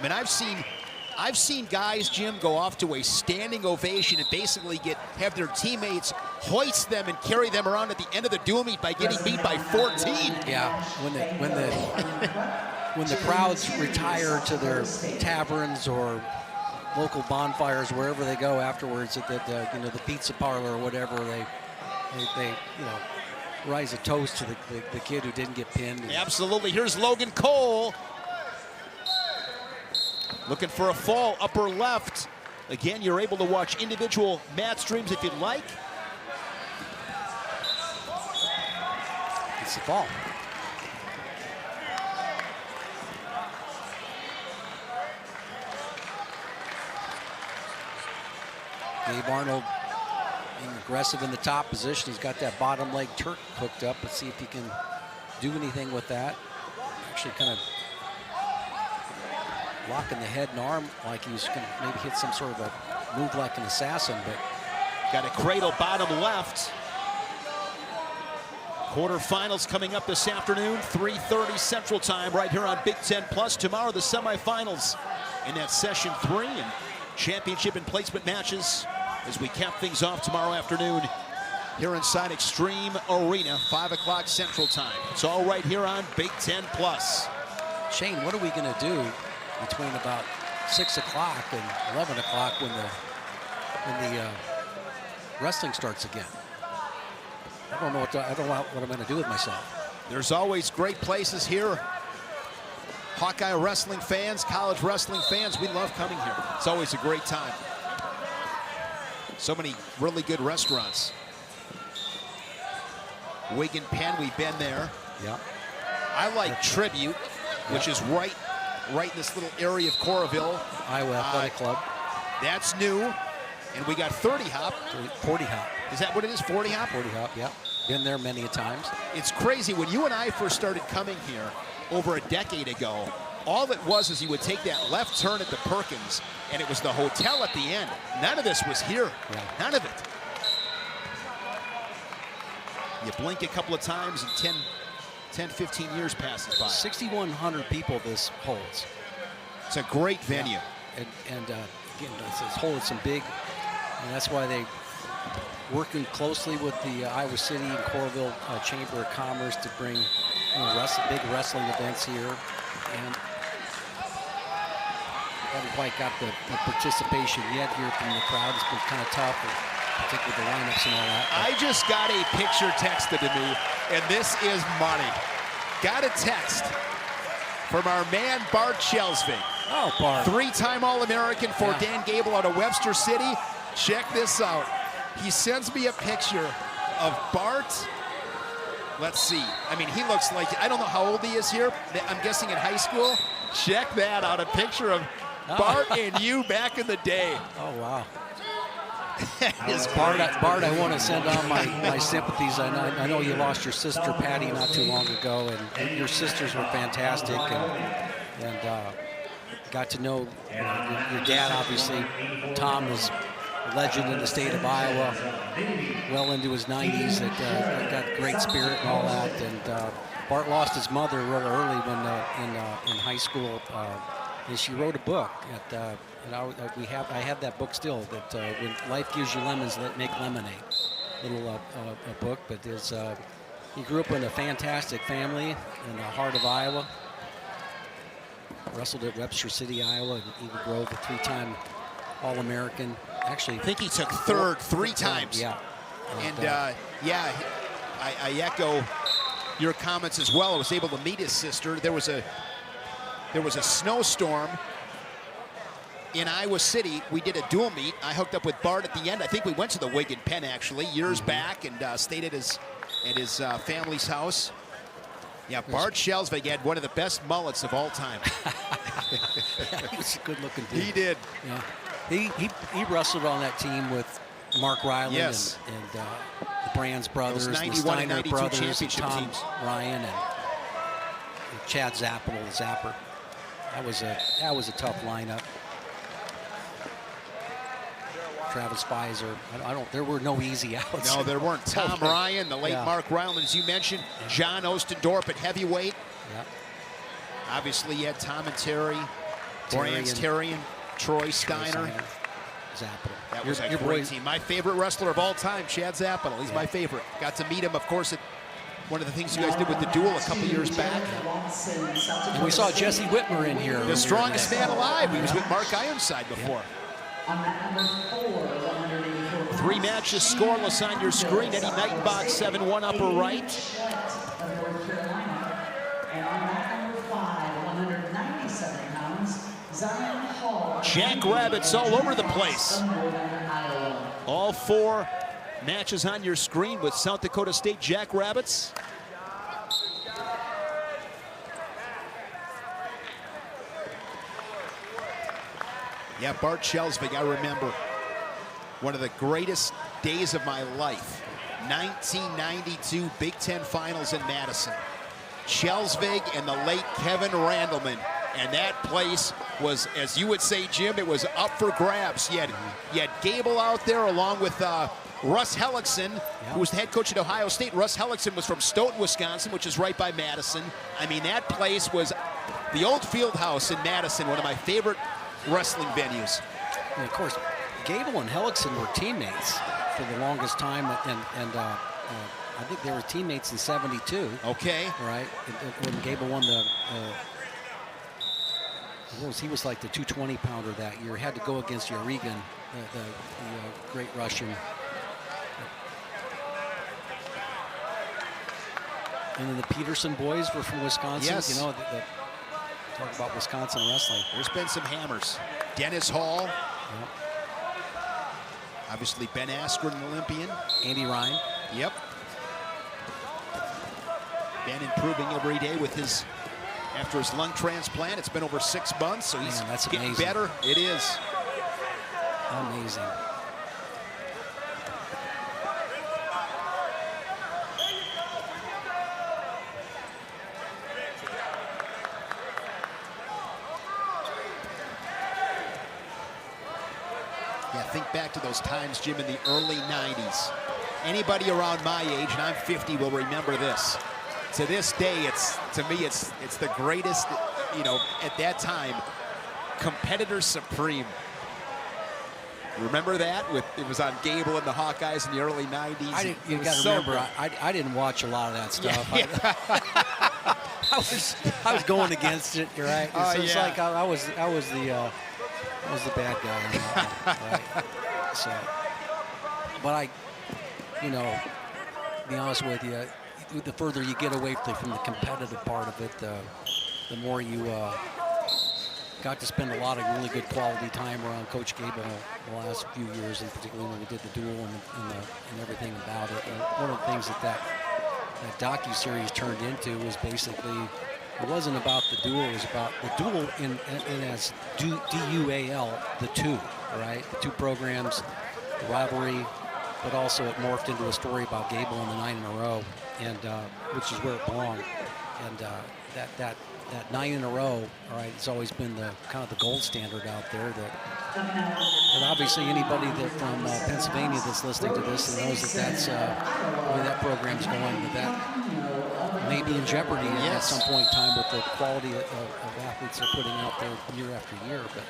I've seen guys, Jim, go off to a standing ovation and basically have their teammates hoist them and carry them around at the end of the dual meet by getting beat by 14. Yeah, when the crowds retire to their taverns or local bonfires, wherever they go afterwards, at the pizza parlor or whatever, they rise a toast to the kid who didn't get pinned. Absolutely. Here's Logan Cole. Looking for a fall, upper left. Again, you're able to watch individual match streams if you'd like. It's the fall. Gabe Arnold being aggressive in the top position. He's got that bottom leg Turk hooked up. Let's see if he can do anything with that. Actually kind of locking the head and arm like he was going to maybe hit some sort of a move like an assassin, but got a cradle bottom left. Quarterfinals coming up this afternoon, 3:30 Central Time, right here on Big Ten Plus. Tomorrow, the semifinals in that session 3 and championship and placement matches as we cap things off tomorrow afternoon here inside Extreme Arena, 5 o'clock Central Time. It's all right here on Big Ten Plus. Shane, what are we going to do between about 6 o'clock and 11 o'clock when the wrestling starts again? I don't know what I'm going to do with myself. There's always great places here. Hawkeye wrestling fans, college wrestling fans, we love coming here. It's always a great time. So many really good restaurants. Wigan Penn, we've been there. Yeah. I like Tribute, which is right in this little area of Coralville. Iowa Athletic Club. That's new. And we got 30 Hop. 40 Hop. Is that what it is, 40 Hop? 40 Hop, yeah. Been there many a times. It's crazy. When you and I first started coming here over a decade ago, all it was is you would take that left turn at the Perkins, and it was the hotel at the end. None of this was here. Yeah. None of it. You blink a couple of times and 10, 15 years passes by. 6,100 people this holds. It's a great venue. Yeah. And again, it's holding some big, and that's why they working closely with the Iowa City and Coralville Chamber of Commerce to bring big wrestling events here. And haven't quite got the participation yet here from the crowd. It's been kind of tough, particularly with the lineups and all that. I just got a picture texted to me, and this is money. Got a text from our man Bart Shelsvig. Oh, Bart. 3-time All-American for Dan Gable out of Webster City. Check this out. He sends me a picture of Bart. Let's see. I mean, he looks like, I don't know how old he is here. I'm guessing in high school. Check that out, a picture of Bart and you back in the day. Oh, wow. Bart, I want to send on my sympathies. I know you lost your sister, Patty, not too long ago, and your sisters were fantastic, and got to know your dad, obviously. Tom is a legend in the state of Iowa, well into his 90s, that got great spirit and all that. And Bart lost his mother real early when in high school, and she wrote a book. I have that book still. That when life gives you lemons, make lemonade. Little a book, but he grew up in a fantastic family in the heart of Iowa. Wrestled at Webster City, Iowa, and Eagle Grove, a 3-time All-American. Actually, I think he took third 3 times. Yeah. And I echo your comments as well. I was able to meet his sister. There was a snowstorm in Iowa City. We did a dual meet. I hooked up with Bart at the end. I think we went to the Wigan Penn actually years back, and stayed at his family's house. Yeah, Bart Shelsvig had one of the best mullets of all time. Yeah, he was a good-looking dude. He did. Yeah. He wrestled on that team with Mark Ryland and the Brands brothers, those 91 the Steiner and 92 brothers, championship Tom teams. Ryan and Chad Zappel, the Zapper. That was a tough lineup. Travis Pfizer. There were no easy outs. No, there weren't. Tom Ryan, the late Mark Ryland, as you mentioned. John Ostendorp at heavyweight. Yeah. Obviously, you had Tom and Terry, Brands, Terry and Troy Steiner. Zappel. That was a great team. My favorite wrestler of all time, Chad Zappel. He's my favorite. Got to meet him, of course, at one of the things you guys did with the duel a couple years back. And we saw Jesse Whitmer in here. The strongest man alive. He was with Mark Ironside before. 3 matches scoreless on your screen. Eddie Knightenbach, 7-1 upper right. Jackrabbits all over the place. All 4 matches on your screen with South Dakota State Jackrabbits. Yeah, Bart Shelsvig, I remember. one of the greatest days of my life. 1992 Big Ten Finals in Madison. Chelsvig and the late Kevin Randleman. And that place was, as you would say, Jim, it was up for grabs. You had Gable out there along with Russ Hellickson, who was the head coach at Ohio State. Russ Hellickson was from Stoughton, Wisconsin, which is right by Madison. I mean, that place was the old field house in Madison, one of my favorite wrestling venues. And of course, Gable and Hellickson were teammates for the longest time, and I think they were teammates in '72. Okay. Right? When Gable won the, he was like the 220-pounder that year. Had to go against Yurigan, the great Russian. And then the Peterson boys were from Wisconsin. Yes. You know, talk about Wisconsin wrestling. There's been some hammers. Dennis Hall. Yep. Obviously, Ben Askren, an Olympian. Andy Ryan. Yep. Ben improving every day with his, after his lung transplant. It's been over 6 months, so he's getting amazing. better. It is. Amazing. Yeah, think back to those times, Jim, in the early 90s. Anybody around my age, and I'm 50, will remember this. To this day, to me, it's the greatest, you know, at that time, competitor supreme. Remember that? It was on Gable and the Hawkeyes in the early 90s. You got to remember, I didn't watch a lot of that stuff. Yeah. I was going against it. You're right. It's yeah. like I was the bad guy on that one, right? So, but you know, to be honest with you, the further you get away from the competitive part of it, the more you got to spend a lot of really good quality time around Coach Gable the last few years, and particularly when we did the duel and everything about it. And one of the things that docu-series turned into was basically, it wasn't about the duel, it was about the duel in as D-U-A-L, the two, right? The two programs, the rivalry, but also it morphed into a story about Gable and the 9 in a row, and which is where it belonged. And that 9 in a row, all right, it's always been the kind of the gold standard out there. That obviously anybody from Pennsylvania that's listening to this and knows that's the way that program's going, that may be in jeopardy at some point in time with the quality of athletes they're putting out there year after year. But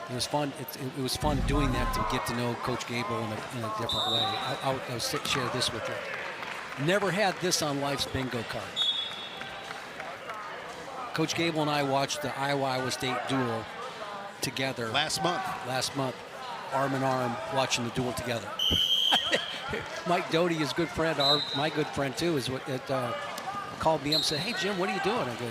it was fun. It was fun doing that, to get to know Coach Gable in a different way. I'll share this with you. Never had this on Life's bingo card. Coach Gable and I watched the Iowa State duel together. Last month, arm in arm, watching the duel together. Mike Doty, his good friend, my good friend too, called me up and said, "Hey Jim, what are you doing?" I go,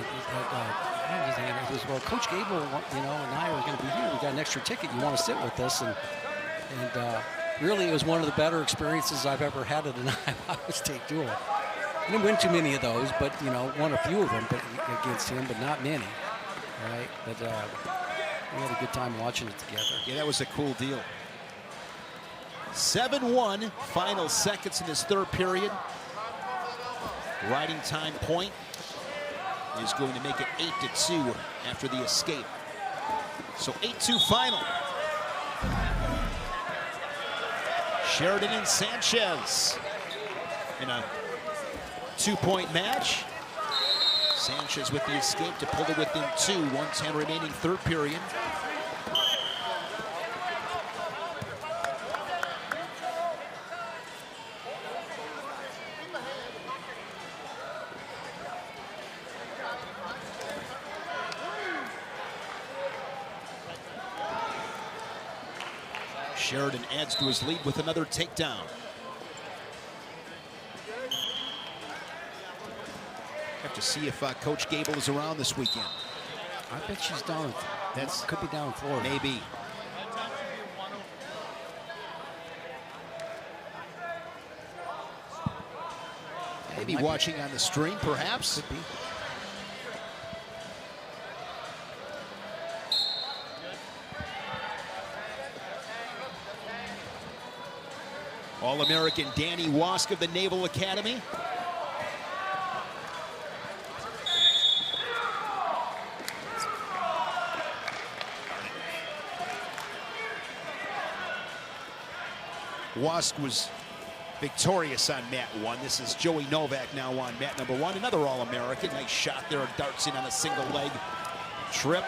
he goes, "Well, Coach Gable, you know, and I are going to be here. We got an extra ticket. You want to sit with us?" And really, it was one of the better experiences I've ever had at an Iowa State duel. I didn't win too many of those, but you know, won a few of them against him, but not many. All right, but we had a good time watching it together. Yeah, that was a cool deal. 7-1, final seconds in this third period. Riding time point is going to make it 8-2 after the escape. So 8-2 final. Sheridan and Sanchez in a 2-point match. Sanchez with the escape to pull it within 2. 1:10 remaining third period. Sheridan adds to his lead with another takedown. Have to see if Coach Gable is around this weekend. I bet she's down. Could be down in Florida. Maybe. Maybe watching on the stream, perhaps. Could be. All-American Danny Wask of the Naval Academy. Wask was victorious on mat 1. This is Joey Novak now on mat number 1. Another All-American. Nice shot there, darts in on a single leg trip.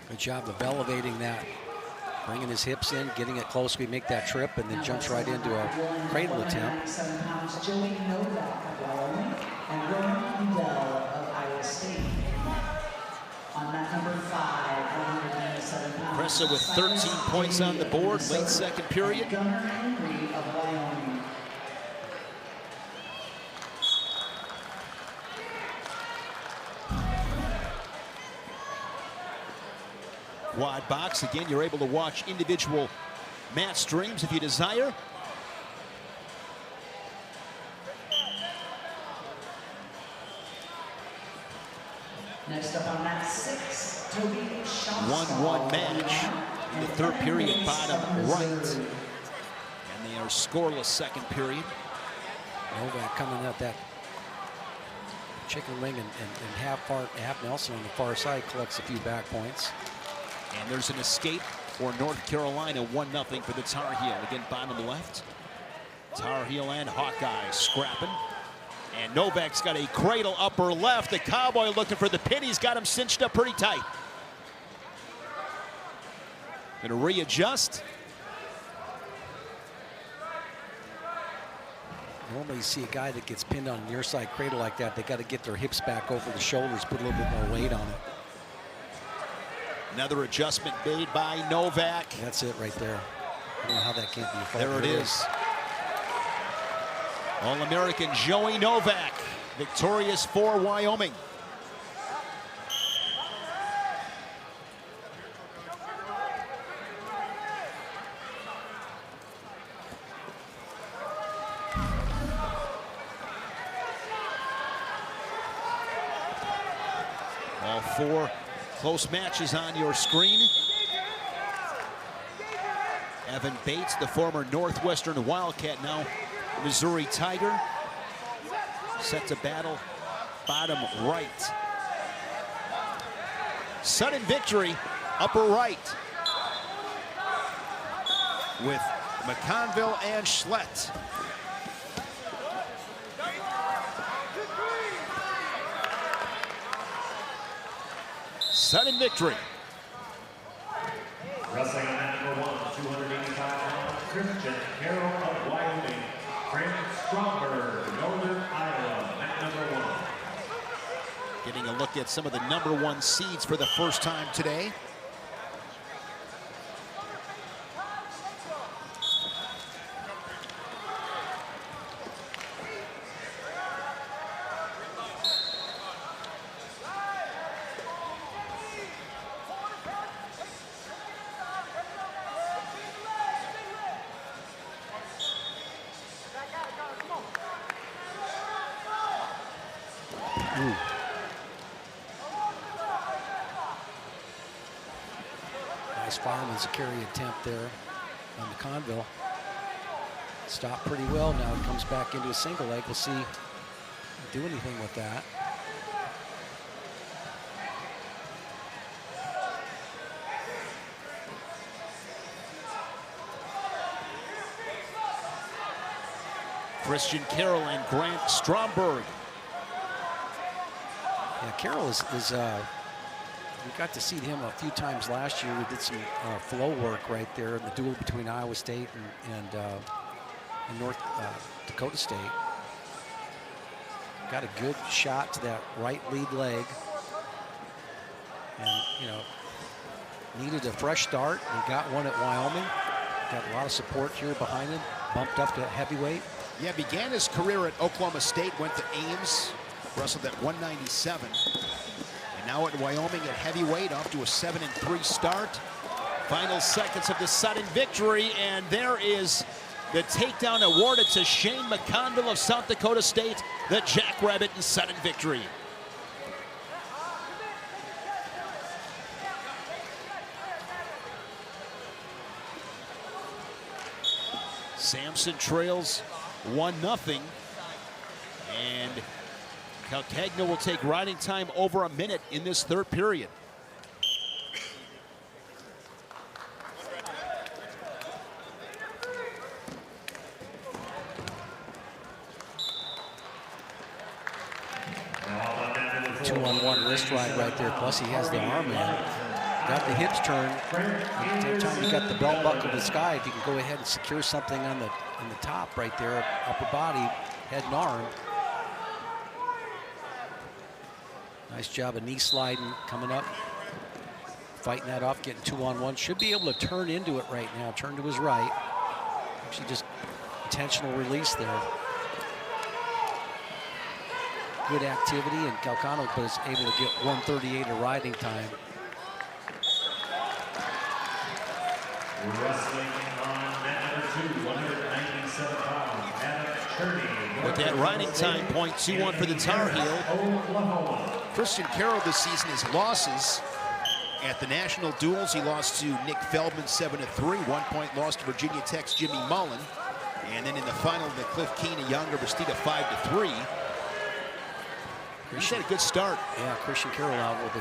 Good job of elevating that, bringing his hips in, getting it close. We make that trip, and then jumps right into a cradle attempt. Joey Novak of Wyoming and Roman Udell of Iowa State. On mat number 5, 197 pounds. Pressa with 13 points on the board, late second period. Gunnar Henry of Wyoming. Quad box. Again, you're able to watch individual mat streams if you desire. Next up on mat 6, Toby 1-1 match in the third period, bottom right. And they are scoreless second period. Novak coming at that chicken wing and half Nelson on the far side, collects a few back points. And there's an escape for North Carolina, 1-0 for the Tar Heel. Again, bottom left. Tar Heel and Hawkeye scrapping. And Novak's got a cradle upper left. The Cowboy looking for the pin. He's got him cinched up pretty tight. Gonna readjust. Normally you see a guy that gets pinned on a near side cradle like that, they got to get their hips back over the shoulders, put a little bit more weight on it. Another adjustment made by Novak. That's it right there. I don't know how that can't be a fault. There it is. All-American Joey Novak, victorious for Wyoming. All 4 close matches on your screen. Evan Bates, the former Northwestern Wildcat, now Missouri Tiger, set to battle bottom right. Sudden victory, upper right, with McConville and Schlett. Sudden victory. Wrestling on mat number 1, 285 pounds, Christian Carroll of Wyoming, Frank Stromberg, Northern Iowa, mat number 1. Getting a look at some of the number 1 seeds for the first time today. Nice fireman's carry attempt there on McConville. Stopped pretty well. Now it comes back into a single leg. We'll see do anything with that. Christian Carroll and Grant Stromberg. Yeah, Carroll is we got to see him a few times last year. We did some flow work right there in the duel between Iowa State and North Dakota State. Got a good shot to that right lead leg. And, you know, needed a fresh start. He got one at Wyoming. Got a lot of support here behind him. Bumped up to heavyweight. Yeah, began his career at Oklahoma State, went to Ames, wrestled at 197. And now at Wyoming at heavyweight, off to a 7-3 start. Final seconds of the sudden victory, and there is the takedown awarded to Shane McConville of South Dakota State, the Jackrabbit in sudden victory. Sampson trails 1-0. And Calcagno will take riding time over a minute in this third period. Two-on-one wrist ride right there. Plus he has the arm in. Got the hips turned. At the same time, you got the belt buckle to the sky. If you can go ahead and secure something on the top right there, upper body, head and arm. Nice job of knee sliding coming up, fighting that off, getting two-on-one. Should be able to turn into it right now. Turn to his right. Actually, just intentional release there. Good activity, and Calcagno was able to get 1:38 of riding time. Wrestling on mat number 2, 197 pounds, Adam Cherney. With that riding time, .21 for the Tar Heel. Christian Carroll this season has losses. At the national duels, he lost to Nick Feldman 7-3. 1 point loss to Virginia Tech's Jimmy Mullen. And then in the final, the Cliff Keen and Younger Bastida 5-3. He's had a good start. Yeah, Christian Carroll out with the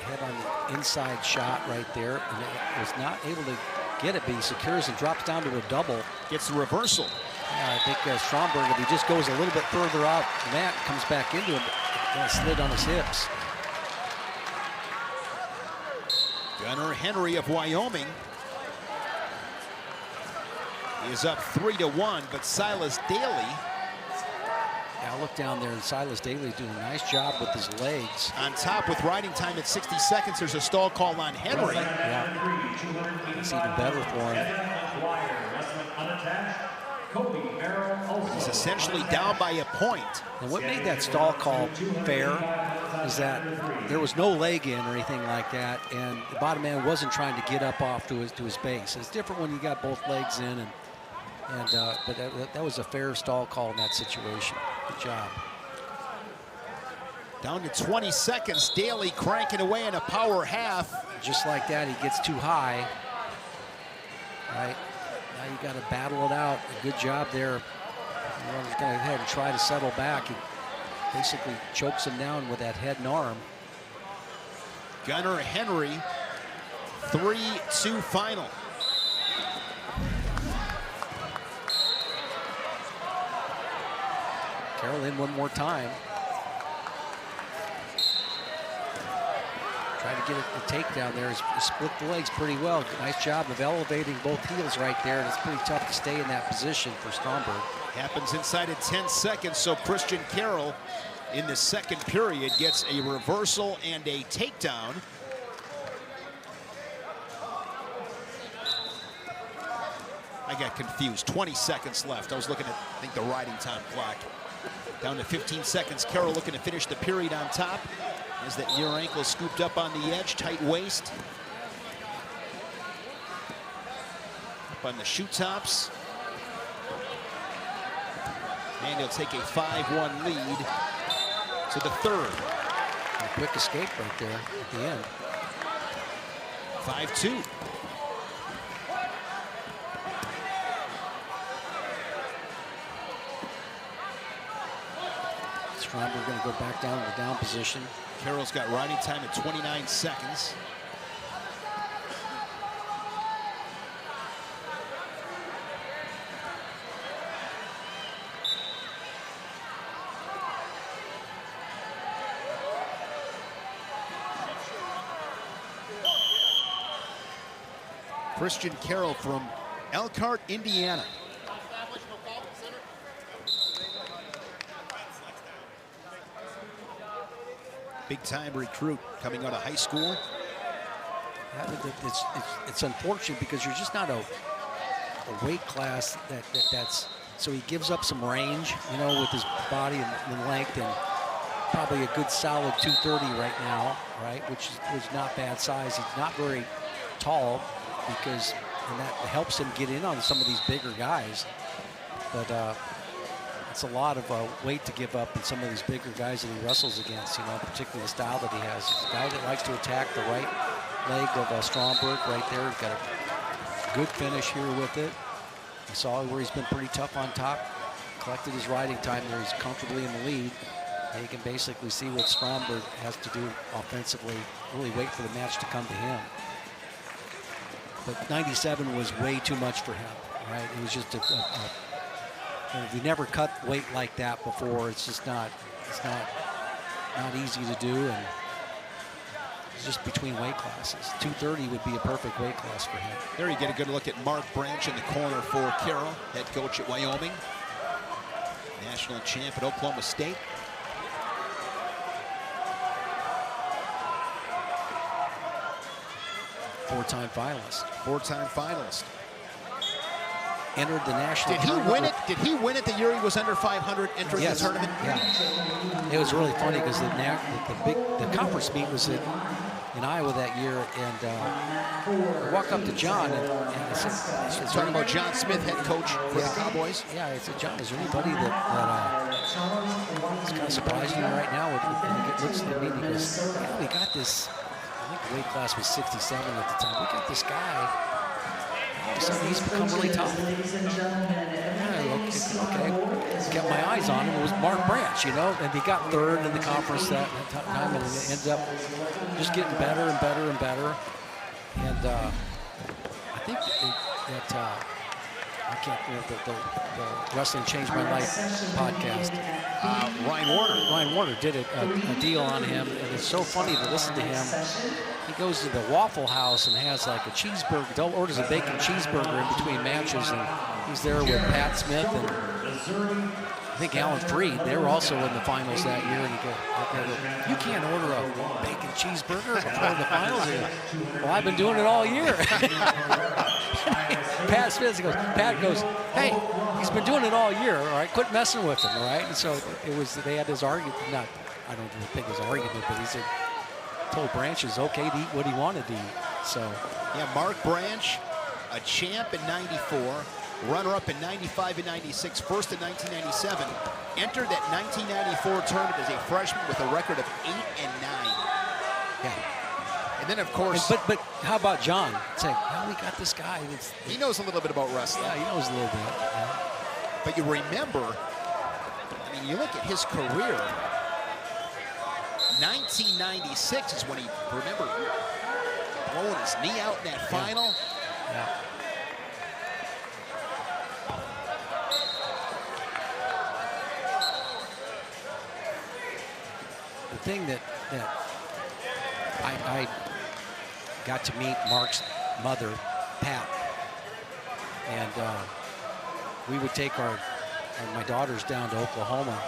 head on the inside shot right there. And it was not able to get it, but he secures and drops down to a double. Gets the reversal. Yeah, I think Stromberg, if he just goes a little bit further out, Matt comes back into him, but slid on his hips. Gunnar Henry of Wyoming is up 3-1, but Silas Daly. Yeah, look down there, and Silas Daly doing a nice job with his legs. On top with riding time at 60 seconds, there's a stall call on Henry. Yeah, it's even better for him. He's essentially down by a point. And what made that stall call fair is that there was no leg in or anything like that, and the bottom man wasn't trying to get up off to his base. It's different when you got both legs in, but that was a fair stall call in that situation. Good job. Down to 20 seconds, Daly cranking away in a power half. Just like that, he gets too high. Right, now you got to battle it out. A good job there. He's going to go ahead and try to settle back. He basically chokes him down with that head and arm. Gunnar Henry, 3-2 final. Carroll in one more time. Trying to get a takedown there. He split the legs pretty well. Nice job of elevating both heels right there, and it's pretty tough to stay in that position for Stromberg. Happens inside of 10 seconds, so Christian Carroll in the second period gets a reversal and a takedown. I got confused. 20 seconds left. I was looking at, I think, the riding time clock. Down to 15 seconds. Carroll looking to finish the period on top. As that near ankle scooped up on the edge, tight waist. Up on the shoe tops. And he'll take a 5-1 lead to the third. A quick escape right there at the end. 5-2. Stromberg going to go back down to the down position. Carroll's got riding time at 29 seconds. Christian Carroll from Elkhart, Indiana. Big-time recruit coming out of high school. It's unfortunate because you're just not a weight class that's so he gives up some range, you know, with his body and length, and probably a good solid 230 right now, right, which was not bad size. He's not very tall because and that helps him get in on some of these bigger guys, but it's a lot of weight to give up in some of these bigger guys that he wrestles against, you know, particularly the style that he has. He's a guy that likes to attack the right leg of Stromberg right there. He's got a good finish here with it. You saw where he's been pretty tough on top, collected his riding time there. He's comfortably in the lead. And you can basically see what Stromberg has to do offensively, really wait for the match to come to him. But 97 was way too much for him, right? It was just we never cut weight like that before. It's just not easy to do, and it's just between weight classes. 230 would be a perfect weight class for him. There you get a good look at Mark Branch in the corner for Carroll, head coach at Wyoming. National champ at Oklahoma State. Four-time finalist. Four-time finalist. Entered the national Did he win it? Did he win it the year he was under 500 entering the tournament? Yeah. It was really funny because the conference meet was in Iowa that year, and I walk up to John and I said, talking about John Smith, head coach for the Cowboys. Yeah, I said, John, is there anybody that is kind of surprising you right now? And he looks at me and he goes, yeah, we got this. I think the weight class was 67 at the time. We got this guy. All of a sudden, he's become really tough. Okay. Kept my eyes on him. It was Mark Branch, you know, and he got third in the conference that time, and it ended up just getting better and better and better. And I think that I can't remember the Wrestling Changed My Life podcast. Ryan Warner did a deal on him, and it's so funny to listen to him. He goes to the Waffle House and has like a cheeseburger, orders a bacon cheeseburger in between matches, and he's there with Pat Smith and I think Alan Freed. They were also in the finals that year, and you can't order a bacon cheeseburger before the finals. Well, I've been doing it all year. Pat Smith goes, hey, he's been doing it all year, all right? Quit messing with him, all right? And so they had this argument, I don't think it was an argument, but he said, told Branch it's okay to eat what he wanted to eat. So yeah, Mark Branch, a champ in 94, runner-up in 95 and 96, first in 1997, entered that 1994 tournament as a freshman with a record of 8 and 9. Yeah. And then, of course... But how about John? Saying, well, we got this guy. He knows a little bit about wrestling. Yeah, he knows a little bit. Yeah. But you remember, I mean, you look at his career, 1996 is when he, remember, blowing his knee out in that final. Yeah. The thing that I got to meet Mark's mother, Pat, and we would take my daughters down to Oklahoma.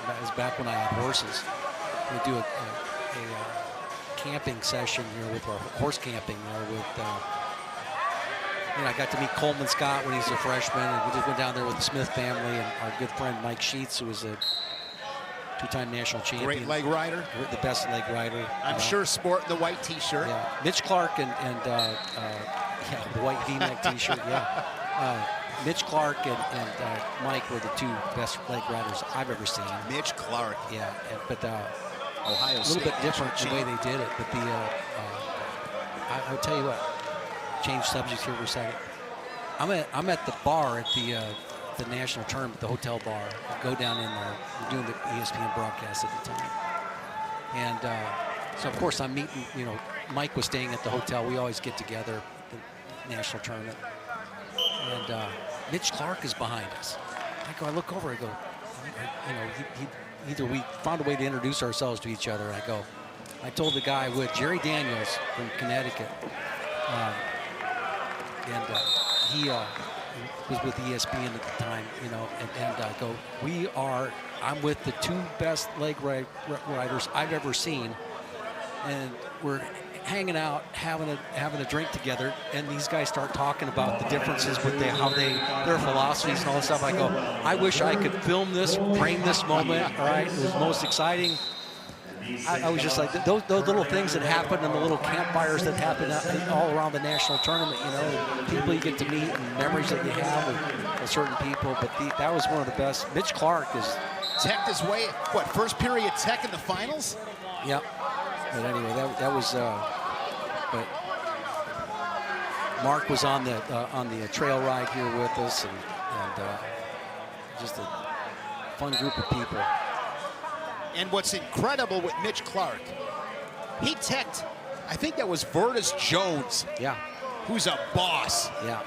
That was back when I had horses. We'd do a camping session here with our horse camping with. I got to meet Coleman Scott when he was a freshman, and we just went down there with the Smith family and our good friend Mike Sheets, who was a two-time national champion. Great leg rider. The best leg rider. I'm sure sporting the white T-shirt. Yeah. Mitch Clark and the white V-neck T-shirt. Yeah. Mitch Clark and Mike were the two best leg riders I've ever seen. Mitch Clark. Yeah, but Ohio State. A little bit different the way they did it. But I'll tell you what. Change subjects here for a second. I'm at the bar at the national tournament, the hotel bar. I go down in there. We're doing the ESPN broadcast at the time, and so of course I'm meeting. Mike was staying at the hotel. We always get together at the national tournament, and Mitch Clark is behind us. I look over. I go, either we found a way to introduce ourselves to each other. I told the guy with Jerry Daniels from Connecticut. And he was with ESPN at the time, and I go, I'm with the two best leg riders I've ever seen, and we're hanging out, having a drink together, and these guys start talking about the differences with their philosophies and all this stuff. I go, I wish I could film this, frame this moment, all right? It was the most exciting. I was just like, those little things that happen and the little campfires that happen all around the national tournament, people you get to meet and memories that you have with certain people. But that was one of the best. Mitch Clark is... Teched his way, first period tech in the finals? Yep. But anyway, that was... Mark was on the trail ride here with us, and just a fun group of people. And what's incredible with Mitch Clark, he teched, I think that was Vertus Jones. Yeah. Who's a boss. Yeah.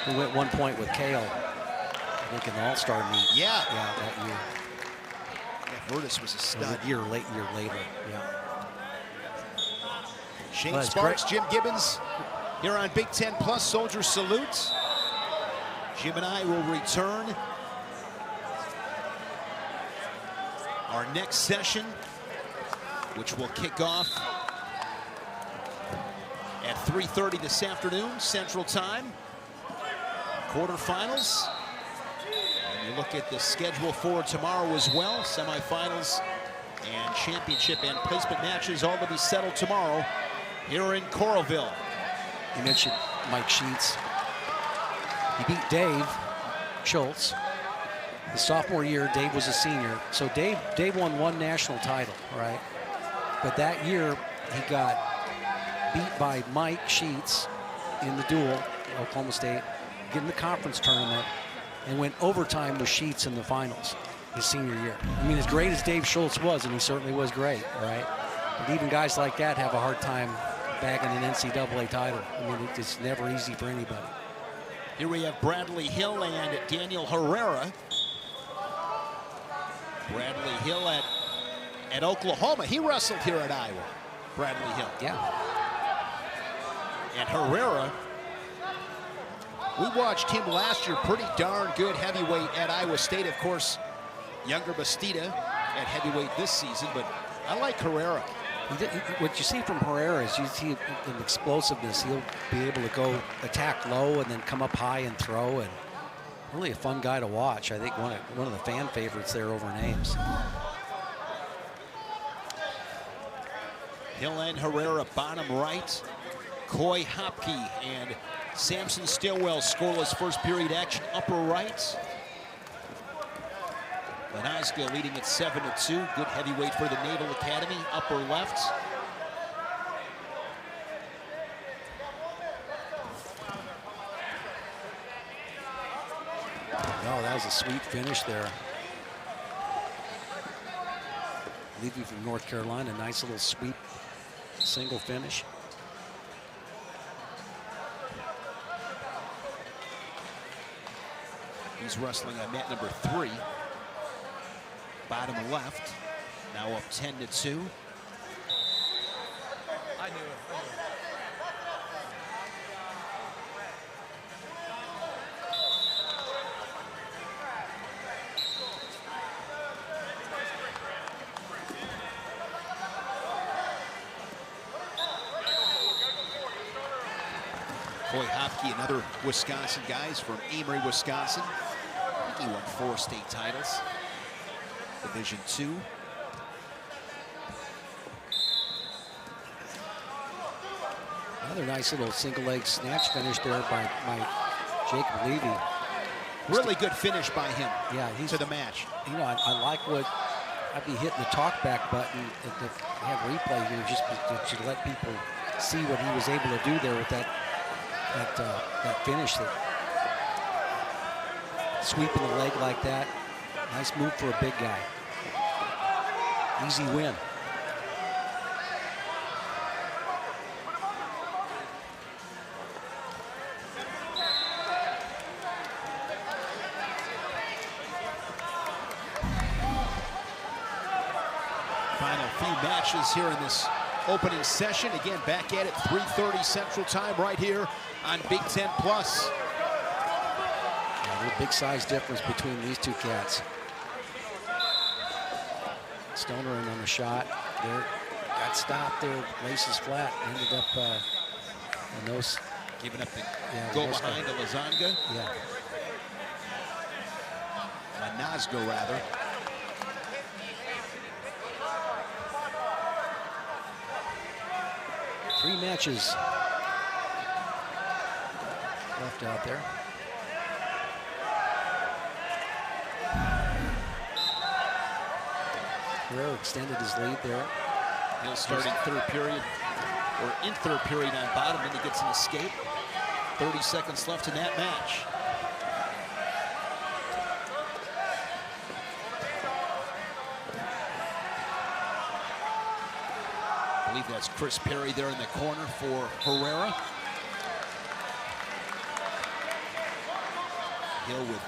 Who went 1 point with Kale, I think, in the All-Star meet. Yeah. Yeah, that year. Yeah, Vertus was a stud. A year later, yeah. Shane Well, Sparks, great. Jim Gibbons, here on Big Ten Plus Soldier Salute. Jim and I will return. Our next session, which will kick off at 3:30 this afternoon, Central Time. Quarterfinals. And you look at the schedule for tomorrow as well. Semifinals and championship and placement matches all to be settled tomorrow here in Coralville. You mentioned Mike Sheets. He beat Dave Schultz. His sophomore year, Dave was a senior. So Dave won 1 national title, right? But that year, he got beat by Mike Sheets in the duel, Oklahoma State, get in the conference tournament, and went overtime with Sheets in the finals his senior year. I mean, as great as Dave Schultz was, and he certainly was great, right? But even guys like that have a hard time bagging an NCAA title. I mean, it's never easy for anybody. Here we have Bradley Hill and Daniel Herrera. Bradley Hill at Oklahoma. He wrestled here at Iowa, Bradley Hill. Yeah. And Herrera, we watched him last year, pretty darn good heavyweight at Iowa State. Of course, younger Bastida at heavyweight this season, but I like Herrera. What you see from Herrera is you see an explosiveness. He'll be able to go attack low and then come up high and throw, and really a fun guy to watch. I think one of the fan favorites there over Ames. Hill and Herrera bottom right. Coy Hopke and Samson Stillwell scoreless first period action upper right. Lanazga leading at 7-2. Good heavyweight for the Naval Academy, upper left. Oh, that was a sweet finish there. Leaving from North Carolina, nice little sweep single finish. He's wrestling on mat number 3. Bottom left, now up 10-2. I knew it. Coy Hopke, another Wisconsin guys from Amory, Wisconsin. I think he won 4 state titles. Division II. Another nice little single leg snatch finish there by Jacob Levy. Really good finish by him. Yeah, he's to the match. You know, I like what I'd be hitting the talk back button if they have replay here just to let people see what he was able to do there with that finish, that sweeping the leg like that. Nice move for a big guy. Easy win. Final few matches here in this opening session. Again, back at it, 3:30 Central Time right here on Big Ten Plus. Yeah, a big size difference between these two cats. Stoner in on the shot. There, got stopped there. Laces flat. Ended up a nose. Giving up the Yeah, go nose behind to Lazanga. Yeah. Lanazga, rather. Three matches left out there. Herrera extended his lead there. Hill starting third period. We're in third period on bottom, and he gets an escape. 30 seconds left in that match. I believe that's Chris Perry there in the corner for Herrera. Hill with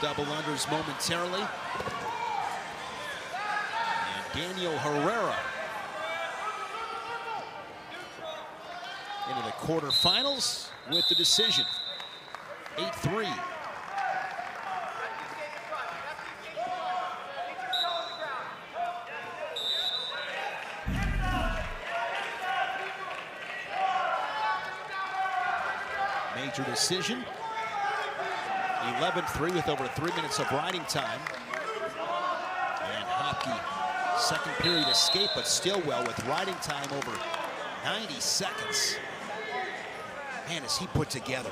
double unders momentarily. And Daniel Herrera into the quarterfinals with the decision. 8-3. Major decision. 11-3 with over 3 minutes of riding time. And Hopke, second period escape, but Stillwell with riding time over 90 seconds. Man, is he put together.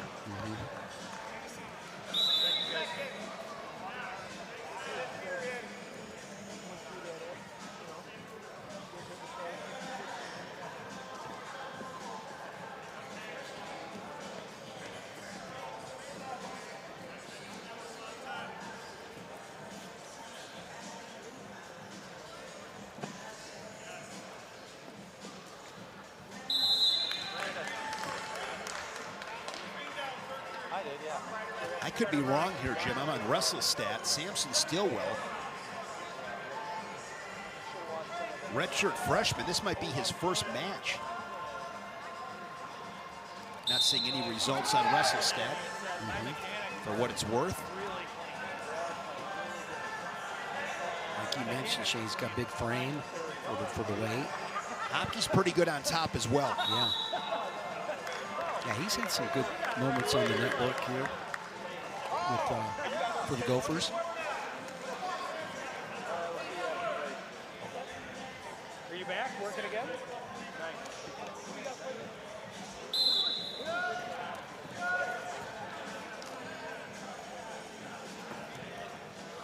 I could be wrong here, Jim. I'm on WrestleStat. Samson Stillwell, redshirt freshman. This might be his first match. Not seeing any results on WrestleStat for what it's worth. Like you mentioned, Shane, he's got big frame for the weight. Hopke's pretty good on top as well. Yeah. Yeah, he's had some good moments on the network here for the Gophers. Are you back working again?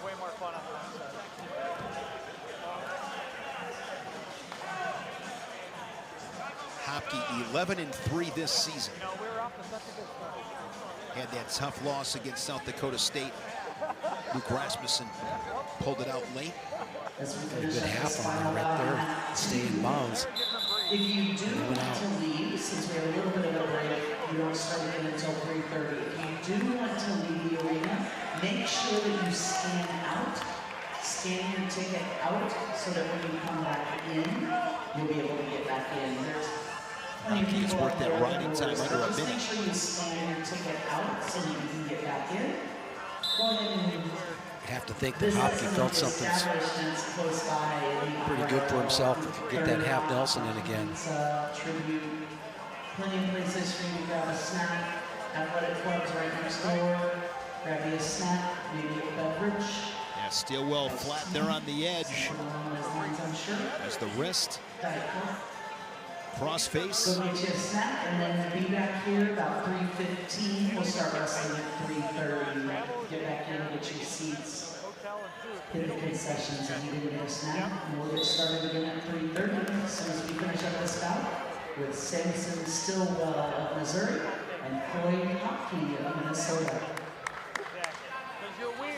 Way more fun on the outside. Hopke 11-3 this season. You know, we're off to such a good start. Had that tough loss against South Dakota State. Luke Rasmussen pulled it out late. A good half on there right there. Stay in bounds. If you do want to leave, since we have a little bit of a break, you don't start again until 3:30. If you do want to leave the arena, make sure that you scan out. Scan your ticket out so that when you come back in, you'll be able to get back in. There's plenty of He's people worked out that there riding that time will- under a just minute. make sure you scan your ticket out so that you can get back in. Go ahead and I have to think that visit Hopke some felt of the something establishments close by. pretty good for himself to get that half Nelson in again. Tribute. Plenty of places for you to grab a snack. Athletic clubs right next door. Grab you a snack, maybe a beverage. Yeah, Stillwell flat there on the edge. As the wrist, Diet Coke. cross face. Go get you a snack and then be back here about 3:15. We'll start wrestling at 3:30. Get back in and get your seats. Hit the concessions and you can get a snack. And we'll get started again at 3:30 as soon as we finish up this bout with Samson Stillwell of Missouri and Floyd Hopke of Minnesota. Because you're weird.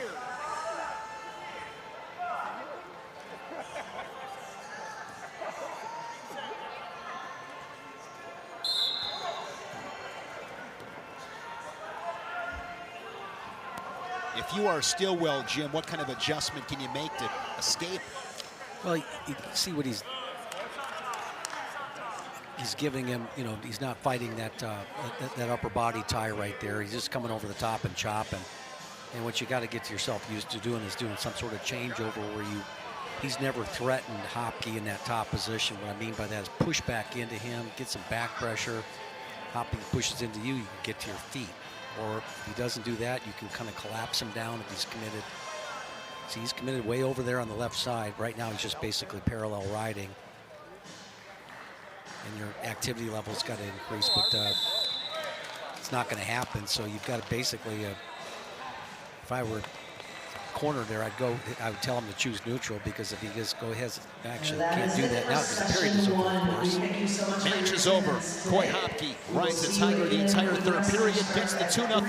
If you are Stillwell, Jim, what kind of adjustment can you make to escape? Well, you see what he's giving him. You know, he's not fighting that upper body tie right there. He's just coming over the top and chopping. And what you got to get yourself used to doing is doing some sort of changeover where he's never threatened Hopke in that top position. What I mean by that is push back into him, get some back pressure. Hopke pushes into you, you can get to your feet. Or if he doesn't do that, you can kind of collapse him down if he's committed. See, he's committed way over there on the left side. Right now, he's just basically parallel riding. And your activity level's got to increase, but it's not going to happen. So you've got to basically, if I were corner there, I would tell him to choose neutral, because if he just actually can't do that now because the period is over, of course. Match is over. Coy Hopke rides the Tiger the entire third period, gets the 2-0